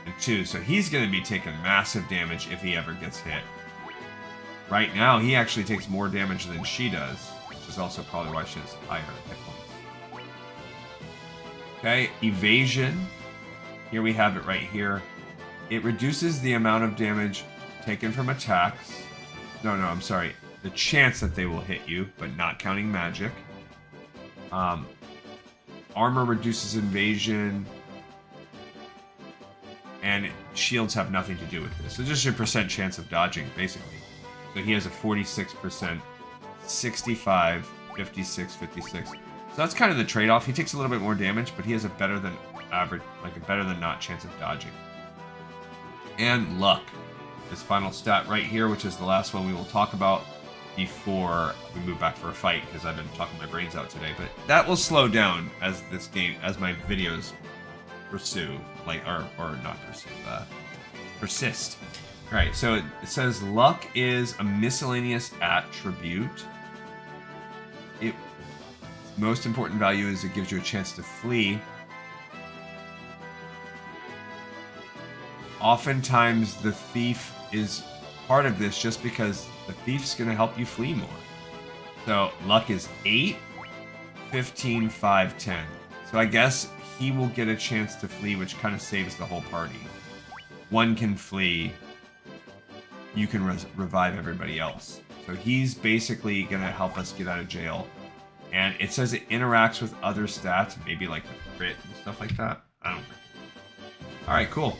And 2, so he's going to be taking massive damage if he ever gets hit. Right now, he actually takes more damage than she does, which is also probably why she has higher hit points. Okay, evasion. Here we have it right here. It reduces the amount of damage taken from attacks. No, I'm sorry. The chance that they will hit you, but not counting magic. Armor reduces evasion. And shields have nothing to do with this. So just your percent chance of dodging, basically. So he has a 46%, 65, 56, 56. So that's kind of the trade-off. He takes a little bit more damage, but he has a better than average, like a better than not chance of dodging. And luck. This final stat right here, which is the last one we will talk about before we move back for a fight, because I've been talking my brains out today. But that will slow down as this game, as my videos pursue, like, or not pursue, persist. All right, so it says luck is a miscellaneous attribute. Its most important value is it gives you a chance to flee. Oftentimes the thief is part of this just because the thief's going to help you flee more. So luck is 8, 15, 5, 10. So I guess he will get a chance to flee, which kind of saves the whole party. One can flee. You can revive everybody else. So he's basically going to help us get out of jail. And it says it interacts with other stats, maybe like the crit and stuff like that. I don't think. Alright, cool.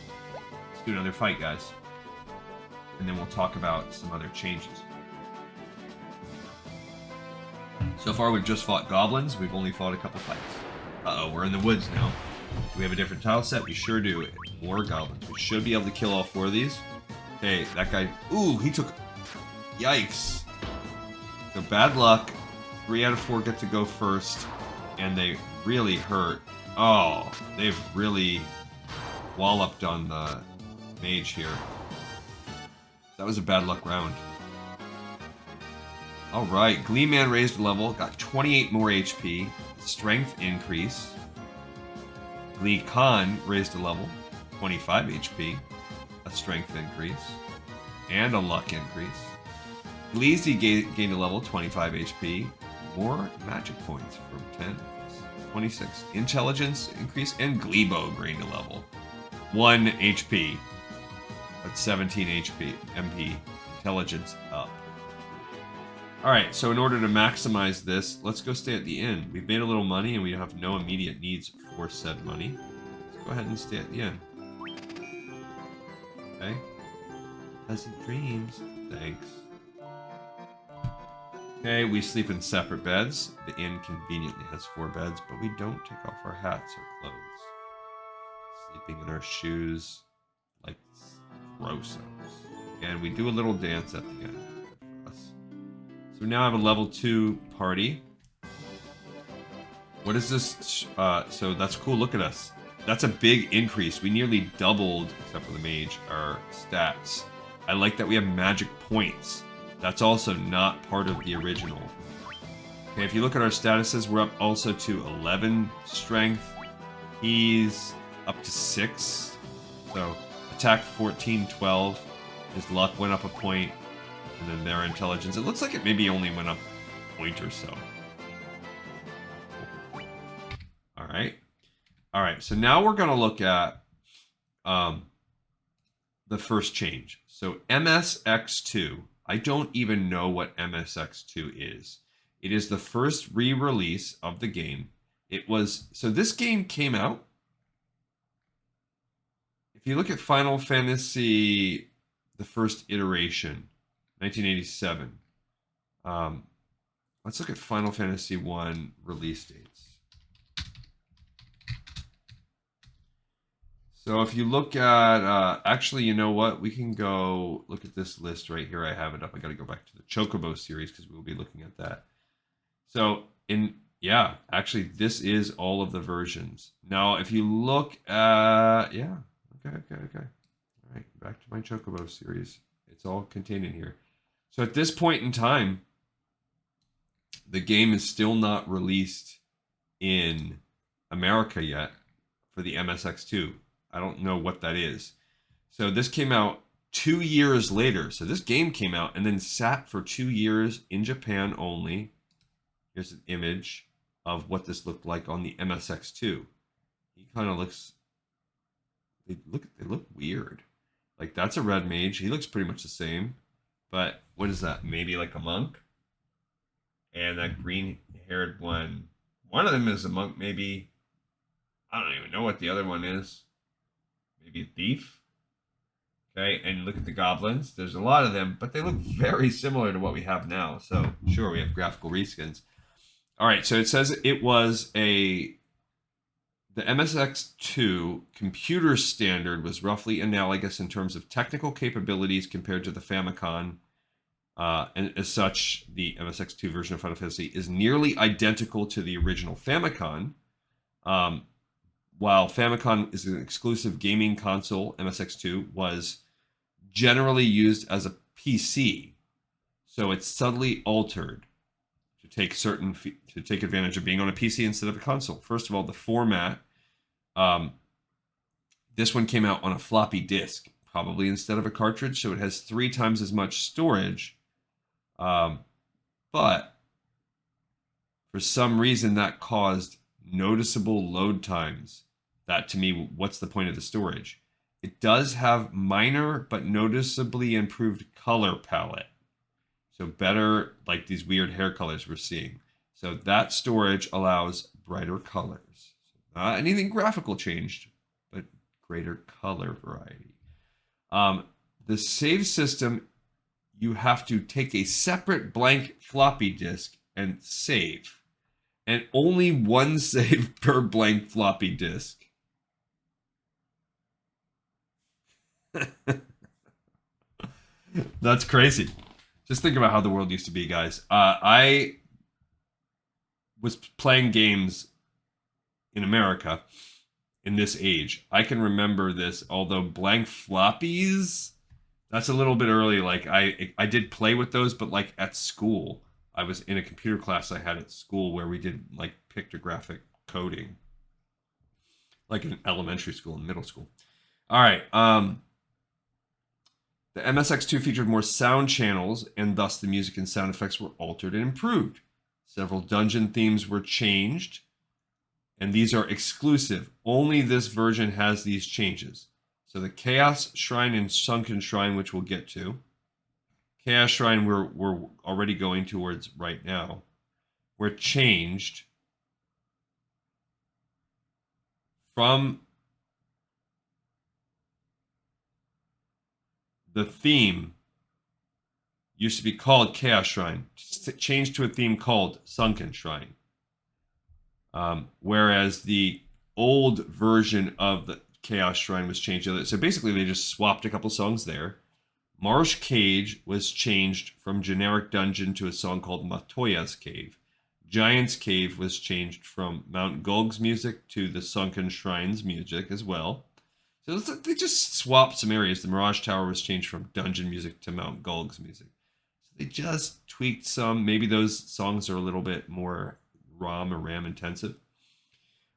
Let's do another fight, guys. And then we'll talk about some other changes. So far, we've just fought goblins. We've only fought a couple fights. Uh-oh, we're in the woods now. Do we have a different tile set? We sure do. More goblins. We should be able to kill all 4 of these. Okay, that guy... Ooh, he took... Yikes. So bad luck. 3 out of 4 get to go first. And they really hurt. Oh, they've really walloped on the mage here. That was a bad luck round. Alright, Gleeman raised a level. Got 28 more HP. Strength increase. Glee Khan raised a level. 25 HP. A strength increase. And a luck increase. Gleezy gained a level, 25 HP. More magic points from 10. 26. Intelligence increase. And Gleebo gained a level. 1 HP. That's 17 HP. MP. Intelligence up. Alright, so in order to maximize this, let's go stay at the inn. We've made a little money and we have no immediate needs for said money. Let's go ahead and stay at the inn. Okay. Pleasant dreams. Thanks. Okay, we sleep in separate beds. The inn conveniently has 4 beds, but we don't take off our hats or clothes. Sleeping in our shoes. Like, gross. And we do a little dance at the end. So we now have a level 2 party. What is this? So that's cool. Look at us. That's a big increase. We nearly doubled, except for the mage, our stats. I like that we have magic points. That's also not part of the original. Okay, if you look at our statuses, we're up also to 11 strength. He's up to 6. So attack 14, 12. His luck went up a point. And then their intelligence. It looks like it maybe only went up a point or so. Alright. Alright, so now we're going to look at the first change. So MSX2. I don't even know what MSX2 is. It is the first re-release of the game. It was so this game came out. If you look at Final Fantasy, the first iteration, 1987. Let's look at Final Fantasy 1 release dates. So if you look at, actually, you know what? We can go look at this list right here. I have it up. I got to go back to the Chocobo series because we'll be looking at that. So yeah, actually, this is all of the versions. Now, if you look at, yeah, okay. All right, back to my Chocobo series. It's all contained in here. So at this point in time, the game is still not released in America yet for the MSX2. I don't know what that is. So this came out 2 years later. So this game came out and then sat for 2 years in Japan only. Here's an image of what this looked like on the MSX2. He kind of looks, they look weird. Like that's a red mage. He looks pretty much the same. But what is that? Maybe like a monk? And that green-haired one. One of them is a monk, maybe. I don't even know what the other one is. Maybe a thief. Okay, and look at the goblins. There's a lot of them, but they look very similar to what we have now. So, sure, we have graphical reskins. All right, so it says it was the MSX2 computer standard was roughly analogous in terms of technical capabilities compared to the Famicom. And as such, the MSX2 version of Final Fantasy is nearly identical to the original Famicom. While Famicom is an exclusive gaming console, MSX2 was generally used as a PC. So it's subtly altered to take advantage of being on a PC instead of a console. First of all, the format. This one came out on a floppy disk, probably instead of a cartridge, so it has 3 times as much storage. But for some reason that caused noticeable load times. That to me, what's the point of the storage? It does have minor but noticeably improved color palette. So better, like these weird hair colors we're seeing. So that storage allows brighter colors. Not anything graphical changed, but greater color variety. The save system, you have to take a separate blank floppy disk and save. And only one save per blank floppy disk. That's crazy. Just think about how the world used to be, guys. I was playing games in America in this age. I can remember this, although blank floppies, that's a little bit early. Like I did play with those, but like at school, I was in a computer class I had at school where we did like pictographic coding, like in elementary school and middle school. All right. The MSX2 featured more sound channels, and thus the music and sound effects were altered and improved. Several dungeon themes were changed, and these are exclusive. Only this version has these changes. So the Chaos Shrine and Sunken Shrine, which we'll get to. Chaos Shrine we're already going towards right now, were changed from the theme used to be called Chaos Shrine, changed to a theme called Sunken Shrine. Whereas the old version of the Chaos Shrine was changed. So basically they just swapped a couple songs there. Marsh Cage was changed from Generic Dungeon to a song called Matoya's Cave. Giant's Cave was changed from Mount Gulg's music to the Sunken Shrine's music as well. So they just swapped some areas. The Mirage Tower was changed from dungeon music to Mount Gulg's music. So they just tweaked some. Maybe those songs are a little bit more ROM or RAM intensive.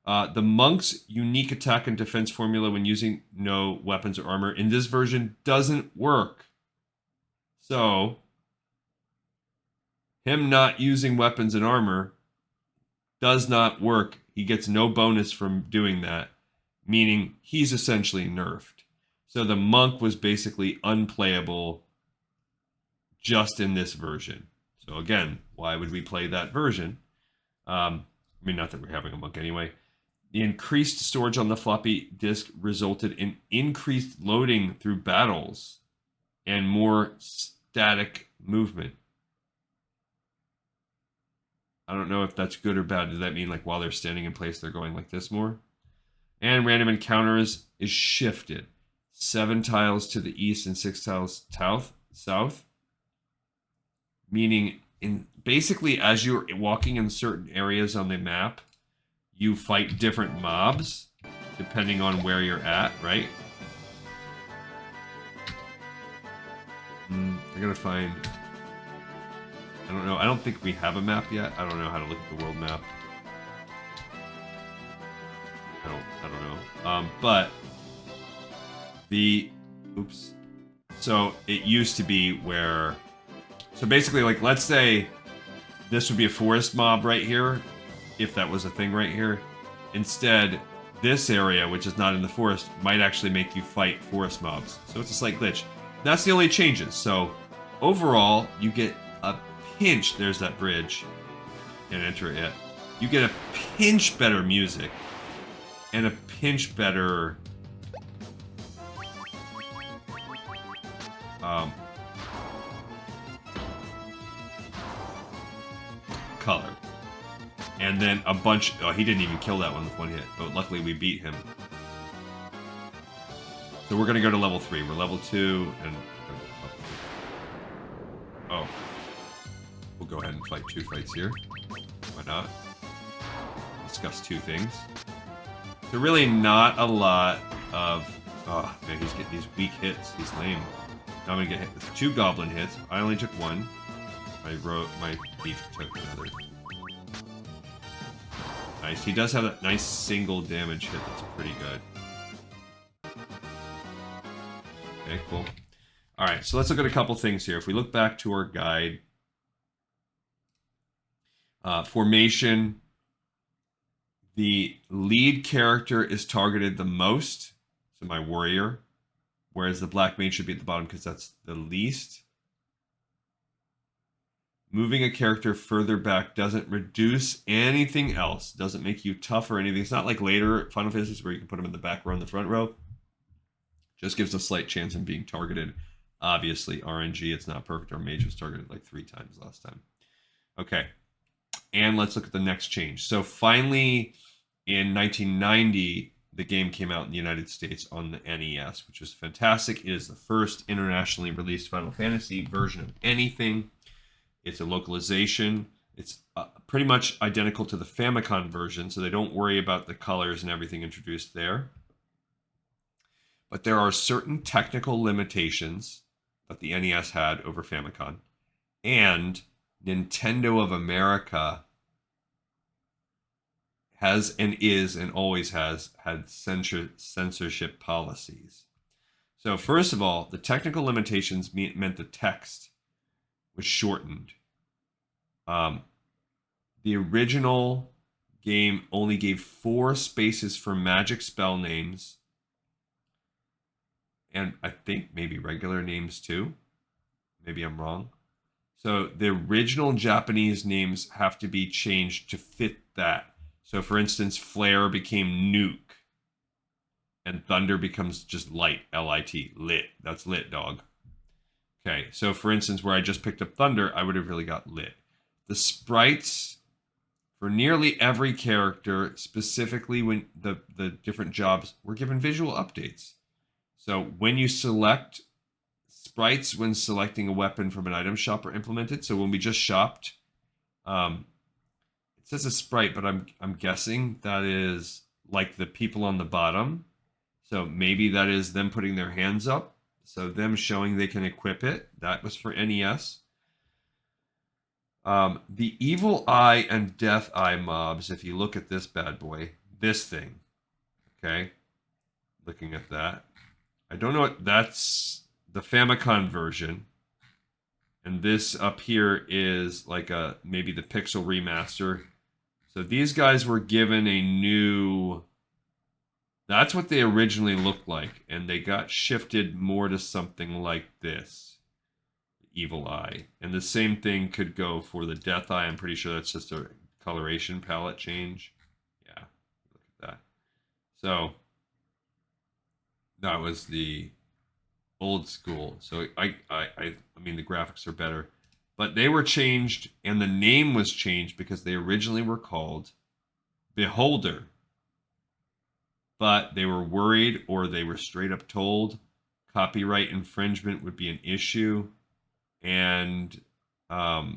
The monk's unique attack and defense formula when using no weapons or armor in this version doesn't work. So him not using weapons and armor does not work. He gets no bonus from doing that, meaning he's essentially nerfed. So the monk was basically unplayable just in this version. So again, why would we play that version? I mean, not that we're having a monk anyway. The increased storage on the floppy disk resulted in increased loading through battles and more static movement. I don't know if that's good or bad. Does that mean like while they're standing in place, they're going like this more? And random encounters is shifted. 7 tiles to the east and 6 tiles south. Meaning, in basically, as you're walking in certain areas on the map, you fight different mobs depending on where you're at, right? They're gonna find. I don't know. I don't think we have a map yet. I don't know how to look at the world map. I don't know. But the oops. So it used to be where. So basically, like, let's say this would be a forest mob right here, if that was a thing right here. Instead, this area, which is not in the forest, might actually make you fight forest mobs. So it's a slight glitch. That's the only changes. So overall, you get a pinch. There's that bridge. Can't enter it yet. You get a pinch better music and a pinch better color. And then a bunch. Oh, he didn't even kill that one with one hit, but luckily we beat him. So we're gonna go to level 3. We're level 2, and oh, we'll go ahead and fight 2 fights here. Why not? Discuss 2 things. So really, not a lot of. Oh man, he's getting these weak hits. He's lame. Now I'm gonna get hit with 2 goblin hits. I only took 1. My thief took another. Nice. He does have that nice single damage hit. That's pretty good. Okay, cool. All right, so let's look at a couple things here. If we look back to our guide, formation, the lead character is targeted the most, so my warrior, whereas the black mage should be at the bottom because that's the least. Moving a character further back doesn't reduce anything else. Doesn't make you tough or anything. It's not like later Final Fantasies where you can put them in the back row and the front row. Just gives a slight chance of being targeted. Obviously, RNG, it's not perfect. Our mage was targeted like 3 times last time. Okay. And let's look at the next change. So finally, in 1990, the game came out in the United States on the NES, which was fantastic. It is the first internationally released Final Fantasy version of anything. It's a localization. It's pretty much identical to the Famicom version, so they don't worry about the colors and everything introduced there. But there are certain technical limitations that the NES had over Famicom. And Nintendo of America has and is and always has had censorship policies. So first of all, the technical limitations meant the text was shortened. The original game only gave 4 spaces for magic spell names, and I think maybe regular names too. Maybe I'm wrong. So the original Japanese names have to be changed to fit that. So for instance, Flare became Nuke, and Thunder becomes just Light, L-I-T, Lit. That's Lit, dog. Okay, so for instance, where I just picked up Thunder, I would have really got Lit. The sprites for nearly every character, specifically when the different jobs, were given visual updates. So when you select sprites, when selecting a weapon from an item shop, are implemented. So when we just shopped, it says a sprite, but I'm guessing that is like the people on the bottom. So maybe that is them putting their hands up. So them showing they can equip it. That was for NES. The Evil Eye and Death Eye mobs, if you look at this bad boy, this thing, okay? Looking at that. I don't know what, that's the Famicom version. And this up here is like maybe the Pixel remaster. So these guys were given a new... That's what they originally looked like, and they got shifted more to something like this. Evil Eye. And the same thing could go for the Death Eye. I'm pretty sure that's just a coloration palette change. Yeah, look at that. So that was the old school. So I mean, the graphics are better. But they were changed, and the name was changed because they originally were called Beholder. But they were worried, or they were straight up told, copyright infringement would be an issue. And so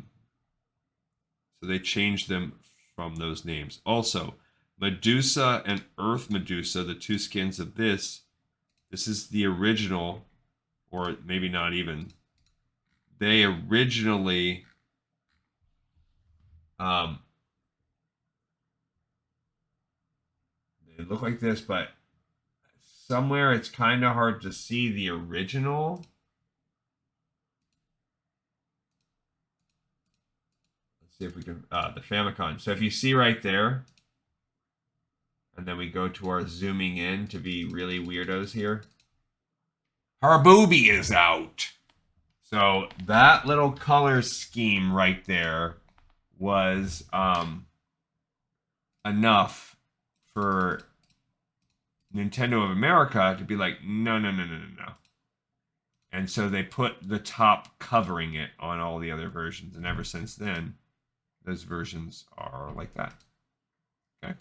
they changed them from those names. Also, Medusa and Earth Medusa, the two skins of this is the original, or maybe not even. They originally they look like this, but somewhere it's kind of hard to see the original. Let's see if we can, the Famicom. So if you see right there, and then we go to our zooming in to be really weirdos here, her boobie is out. So that little color scheme right there was enough for Nintendo of America to be like, no. And so they put the top covering it on all the other versions. And ever since then, those versions are like that. Okay.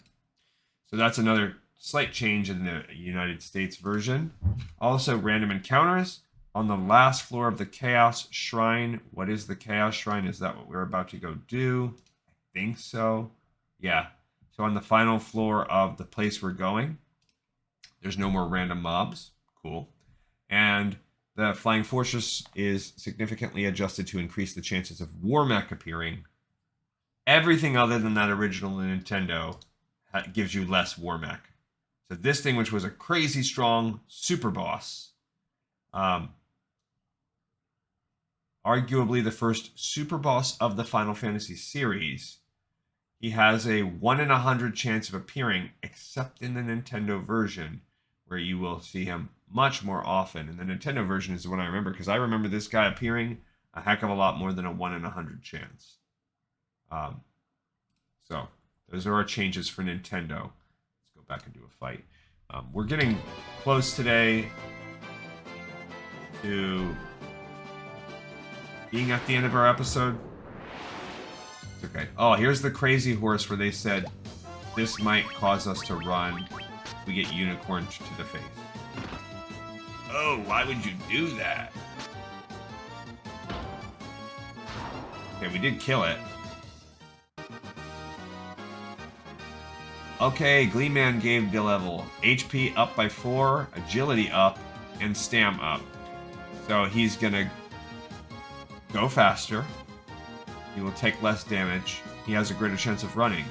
So that's another slight change in the United States version. Also, random encounters on the last floor of the Chaos Shrine. What is the Chaos Shrine? Is that what we're about to go do? I think so. Yeah. So on the final floor of the place we're going, there's no more random mobs. Cool. And the Flying Fortress is significantly adjusted to increase the chances of War Mech appearing. Everything other than that original Nintendo gives you less War Mech. So this thing, which was a crazy strong super boss, arguably the first super boss of the Final Fantasy series, he has a 1 in 100 chance of appearing, except in the Nintendo version, where you will see him much more often. And the Nintendo version is the one I remember, because I remember this guy appearing a heck of a lot more than a 1 in 100 chance. So those are our changes for Nintendo. Let's go back and do a fight. We're getting close today to being at the end of our episode. It's okay. Oh, here's the crazy horse where they said this might cause us to run if we get unicorned to the face. Oh, why would you do that? Okay, we did kill it. Okay, Gleeman gave the level. HP up by 4, agility up, and stam up. So he's gonna go faster. He will take less damage. He has a greater chance of running.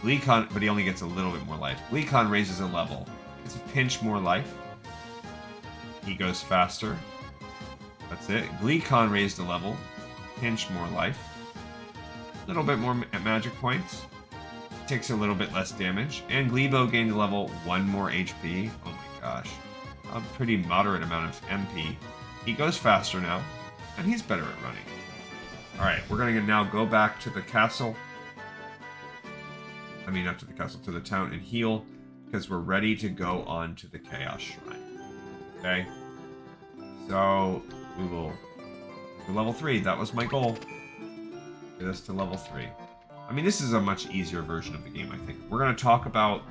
Gleecon, but he only gets a little bit more life. Gleecon raises a level. Gets a pinch more life. He goes faster. That's it. Gleecon raised a level. Pinch more life. A little bit more magic points. Takes a little bit less damage. And Glebo gained a level, 1 more HP. Oh my gosh. A pretty moderate amount of MP. He goes faster now. And he's better at running. Alright, we're going to now go back to the castle. I mean, not to the castle, to the town and heal. Because we're ready to go on to the Chaos Shrine. Okay? So, we will... to level 3. That was my goal. Get us to level 3. I mean, this is a much easier version of the game, I think. We're going to talk about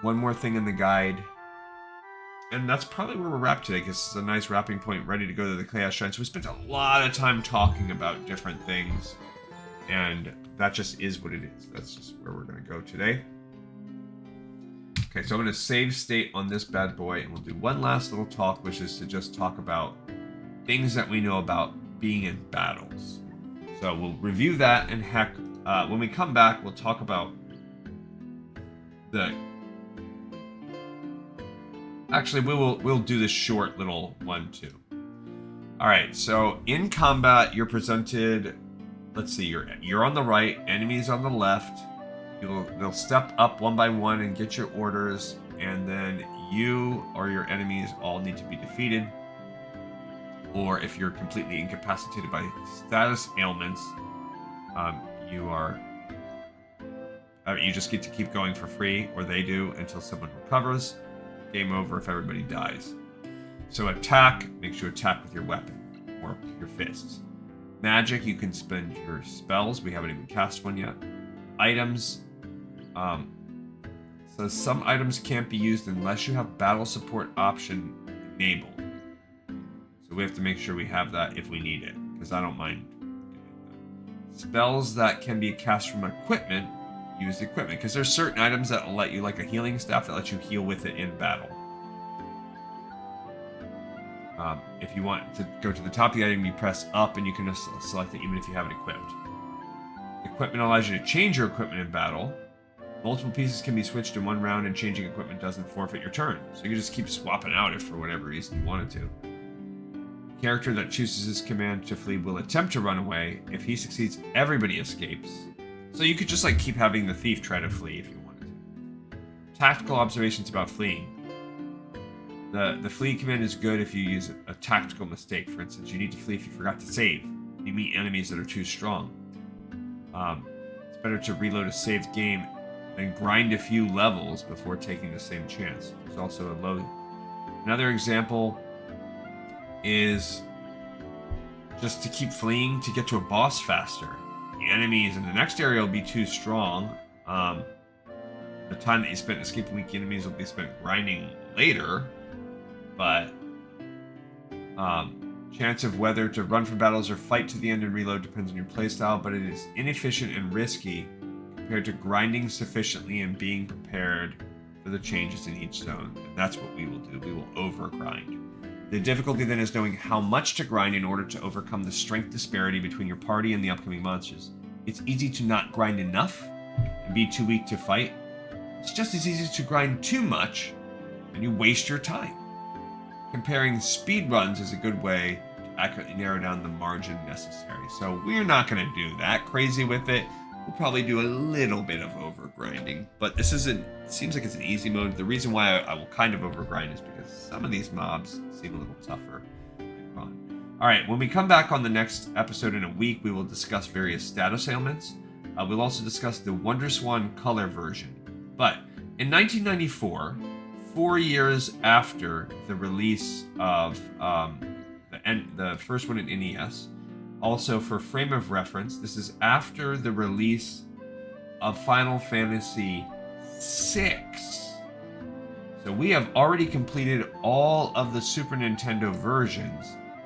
one more thing in the guide. And that's probably where we're wrapped today, because it's a nice wrapping point, ready to go to the Chaos Shrine. So we spent a lot of time talking about different things. And that just is what it is. That's just where we're going to go today. Okay, so I'm going to save state on this bad boy, and we'll do one last little talk, which is to just talk about things that we know about being in battles. So we'll review that, and heck, when we come back, we'll talk about the... Actually, we'll do this short little one too. All right, so in combat, you're presented. Let's see, you're on the right, enemies on the left. They'll step up one by one and get your orders. and then you or your enemies all need to be defeated. Or if you're completely incapacitated by status ailments, you are you just get to keep going for free, or they do, until someone recovers. Game over if everybody dies. So attack makes you attack with your weapon or your fists. Magic, you can spend your spells. We haven't even cast one yet. Items. So some items can't be used unless you have battle support option enabled. So we have to make sure we have that if we need it, because I don't mind doing that. Spells that can be cast from equipment, use the equipment, because there's certain items that will let you, like a healing staff that lets you heal with it in battle. If you want to go to the top of the item, you press up and you can just select it even if you have it equipped. Equipment allows you to change your equipment in battle. Multiple pieces can be switched in one round, and changing equipment doesn't forfeit your turn. So you can just keep swapping out if for whatever reason you wanted to. Character that chooses this command to flee will attempt to run away. If he succeeds, everybody escapes. So you could just like keep having the thief try to flee if you wanted to. Tactical observations about fleeing. The flee command is good if you use a tactical mistake. For instance, you need to flee if you forgot to save. You meet enemies that are too strong. It's better to reload a saved game than grind a few levels before taking the same chance. There's also a low. Another example is just to keep fleeing to get to a boss faster. The enemies in the next area will be too strong. The time that you spent escaping weak enemies will be spent grinding later. But chance of whether to run from battles or fight to the end and reload depends on your playstyle, but it is inefficient and risky compared to grinding sufficiently and being prepared for the changes in each zone. And that's what we will do. We will overgrind. The difficulty then is knowing how much to grind in order to overcome the strength disparity between your party and the upcoming monsters. It's easy to not grind enough and be too weak to fight. It's just as easy to grind too much and you waste your time. Comparing speed runs is a good way to accurately narrow down the margin necessary. So we're not going to do that crazy with it. We'll probably do a little bit of overgrinding, but this isn't. It seems like it's an easy mode. The reason why I will kind of overgrind is because some of these mobs seem a little tougher later on. All right, when we come back on the next episode in a week, we will discuss various status ailments. We'll also discuss the WonderSwan color version. But in 1994, 4 years after the release of the first one in NES, also for frame of reference, this is after the release of Final Fantasy VI. So we have already completed all of the Super Nintendo versions.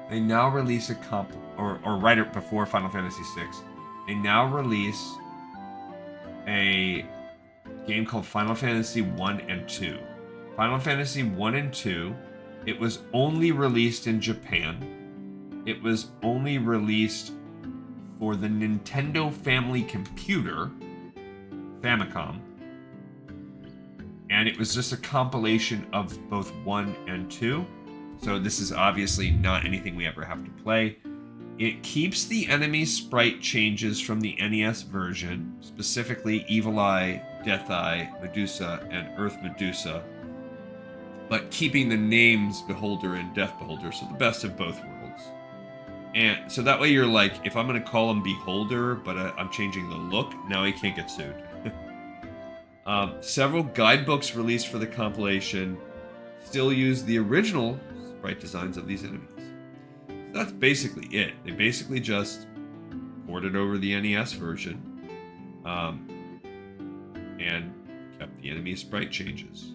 They now release a or right before Final Fantasy VI, they now release a game called Final Fantasy 1 and 2. Final Fantasy 1 and 2, it was only released in Japan. It was only released for the Nintendo Family Computer, Famicom. And it was just a compilation of both 1 and 2. So this is obviously not anything we ever have to play. It keeps the enemy sprite changes from the NES version, specifically Evil Eye, Death Eye, Medusa, and Earth Medusa, but keeping the names Beholder and Death Beholder, so the best of both worlds. And so that way you're like, if I'm going to call him Beholder, but I'm changing the look, now he can't get sued. Several guidebooks released for the compilation still use the original sprite designs of these enemies. So that's basically it. They basically just ported over the NES version and kept the enemy sprite changes.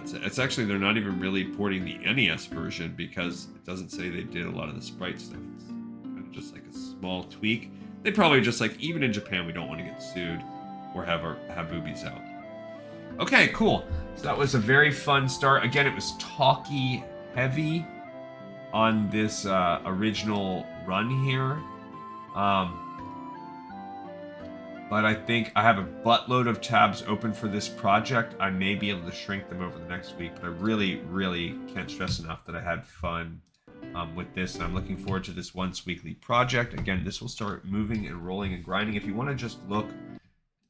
It's actually, they're not even really porting the NES version because it doesn't say they did a lot of the sprite stuff. It's kind of just like a small tweak. They probably just like, even in Japan, we don't want to get sued or have boobies out. Okay, cool. So that was a very fun start. Again, it was talky heavy on this original run here. But I think I have a buttload of tabs open for this project. I may be able to shrink them over the next week, but I really, really can't stress enough that I had fun with this, and I'm looking forward to this once weekly project. Again, this will start moving and rolling and grinding. If you want to just look,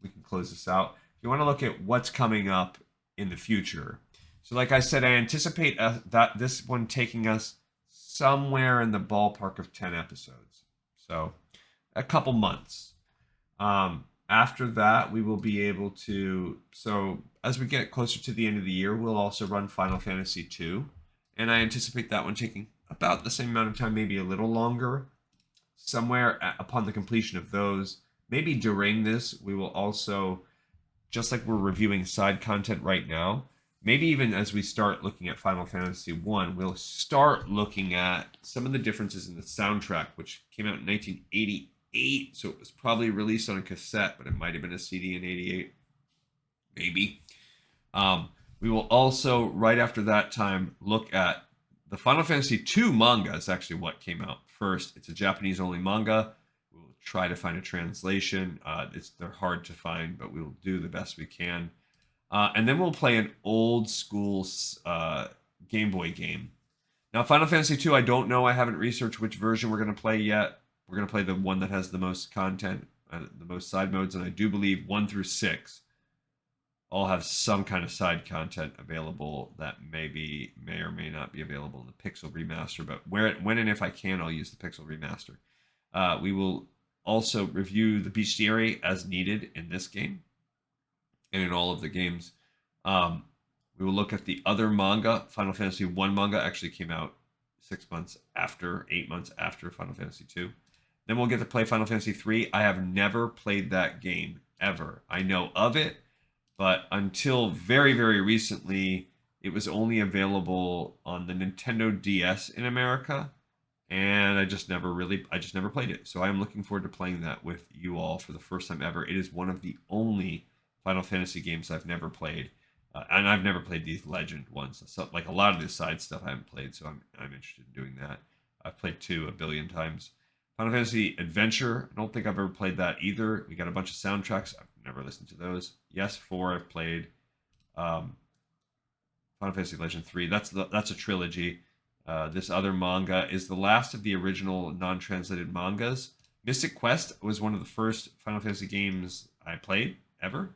we can close this out. you want to look at what's coming up in the future. So, like I said, I anticipate that this one taking us somewhere in the ballpark of 10 episodes. So, a couple months. After that, we will be able to. So, as we get closer to the end of the year, we'll also run Final Fantasy II. And I anticipate that one taking about the same amount of time, maybe a little longer. Somewhere upon the completion of those, maybe during this, we will also, just like we're reviewing side content right now, maybe even as we start looking at Final Fantasy 1, we'll start looking at some of the differences in the soundtrack, which came out in 1988. So it was probably released on a cassette, but it might have been a CD in 88. Maybe. We will also, right after that time, look at the Final Fantasy II manga is actually what came out first. It's a Japanese only manga. We'll try to find a translation. They're hard to find, but we'll do the best we can. And then we'll play an old school Game Boy game. Now, Final Fantasy II, I don't know. I haven't researched which version we're going to play yet. We're going to play the one that has the most content, the most side modes, and I do believe 1 through 6 all have some kind of side content available that may or may not be available in the Pixel Remaster. But when and if I can, I'll use the Pixel Remaster. We will also review the bestiary as needed in this game and in all of the games. We will look at the other manga. Final Fantasy 1 manga actually came out 8 months after Final Fantasy 2. Then we'll get to play Final Fantasy 3. I have never played that game ever. I know of it, but until very, very recently, it was only available on the Nintendo DS in America, and I just never played it. So I'm looking forward to playing that with you all for the first time ever. It is one of the only Final Fantasy games I've never played, and I've never played these Legend ones. So, like a lot of this side stuff I haven't played, so I'm interested in doing that. I've played 2 a billion times. Final Fantasy Adventure, I don't think I've ever played that either. We got a bunch of soundtracks. I've never listened to those. Yes, 4 I've played. Final Fantasy Legend 3, that's a trilogy. This other manga is the last of the original non-translated mangas. Mystic Quest was one of the first Final Fantasy games I played ever.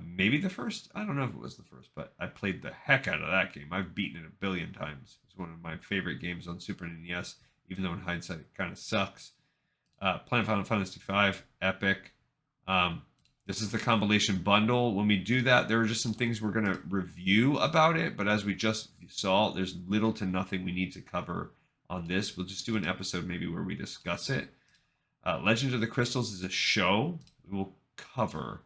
Maybe the first. I don't know if it was the first, but I played the heck out of that game. I've beaten it a billion times. It's one of my favorite games on Super NES, even though in hindsight it kind of sucks. Playing Final Fantasy V, epic. This is the compilation bundle. When we do that, there are just some things we're going to review about it, but as we just saw, there's little to nothing we need to cover on this. We'll just do an episode maybe where we discuss it. Legend of the Crystals is a show we will cover.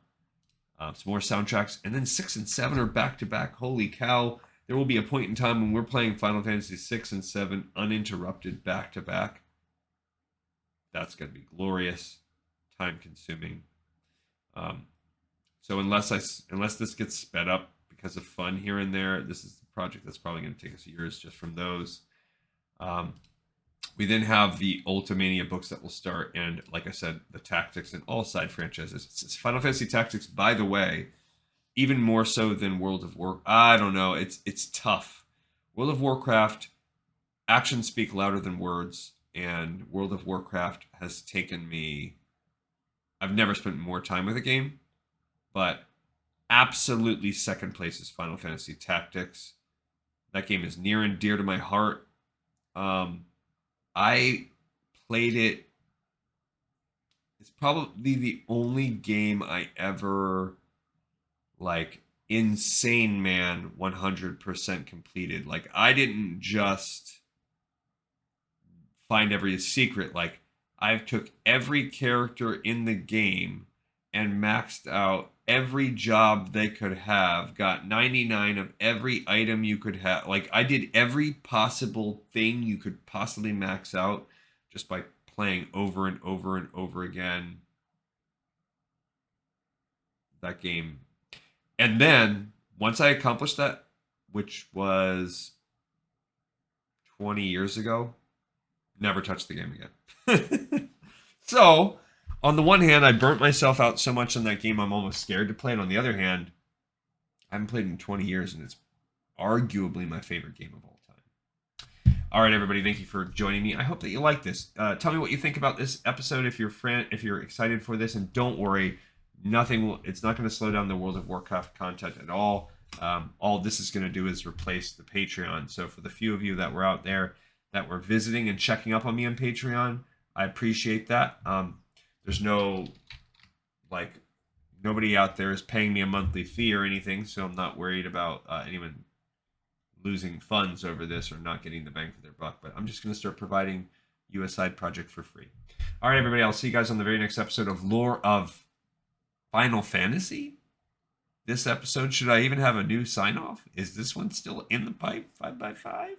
Some more soundtracks, and then 6 and 7 are back to back. Holy cow! There will be a point in time when we're playing Final Fantasy 6 and 7 uninterrupted back to back. That's going to be glorious, time consuming. So unless this gets sped up because of fun here and there, this is the project that's probably going to take us years just from those. We then have the Ultimania books that will start, and like I said, the Tactics and all side franchises. It's Final Fantasy Tactics, by the way, even more so than World of Warcraft. I don't know. It's tough. World of Warcraft, actions speak louder than words, and World of Warcraft has taken me. I've never spent more time with a game, but absolutely second place is Final Fantasy Tactics. That game is near and dear to my heart. I played it. It's probably the only game I ever, like, insane man 100% completed. Like, I didn't just find every secret. Like, I've took every character in the game and maxed out every job they could have, got 99 of every item you could have. Like, I did every possible thing you could possibly max out just by playing over and over and over again that game. And then once I accomplished that, which was 20 years ago, never touched the game again. So, on the one hand, I burnt myself out so much in that game, I'm almost scared to play it. On the other hand, I haven't played in 20 years, and it's arguably my favorite game of all time. All right, everybody, thank you for joining me. I hope that you like this. Tell me what you think about this episode if you're excited for this, and don't worry, Nothing will. It's not going to slow down the World of Warcraft content at all. All this is going to do is replace the Patreon. So for the few of you that were out there that were visiting and checking up on me on Patreon, I appreciate that. There's no like nobody out there is paying me a monthly fee or anything, so I'm not worried about anyone losing funds over this or not getting the bang for their buck. But I'm just going to start providing you a side project for free. All right, everybody. I'll see you guys on the very next episode of Lore of Final Fantasy. This episode, should I even have a new sign off? Is this one still in the pipe? 5x5?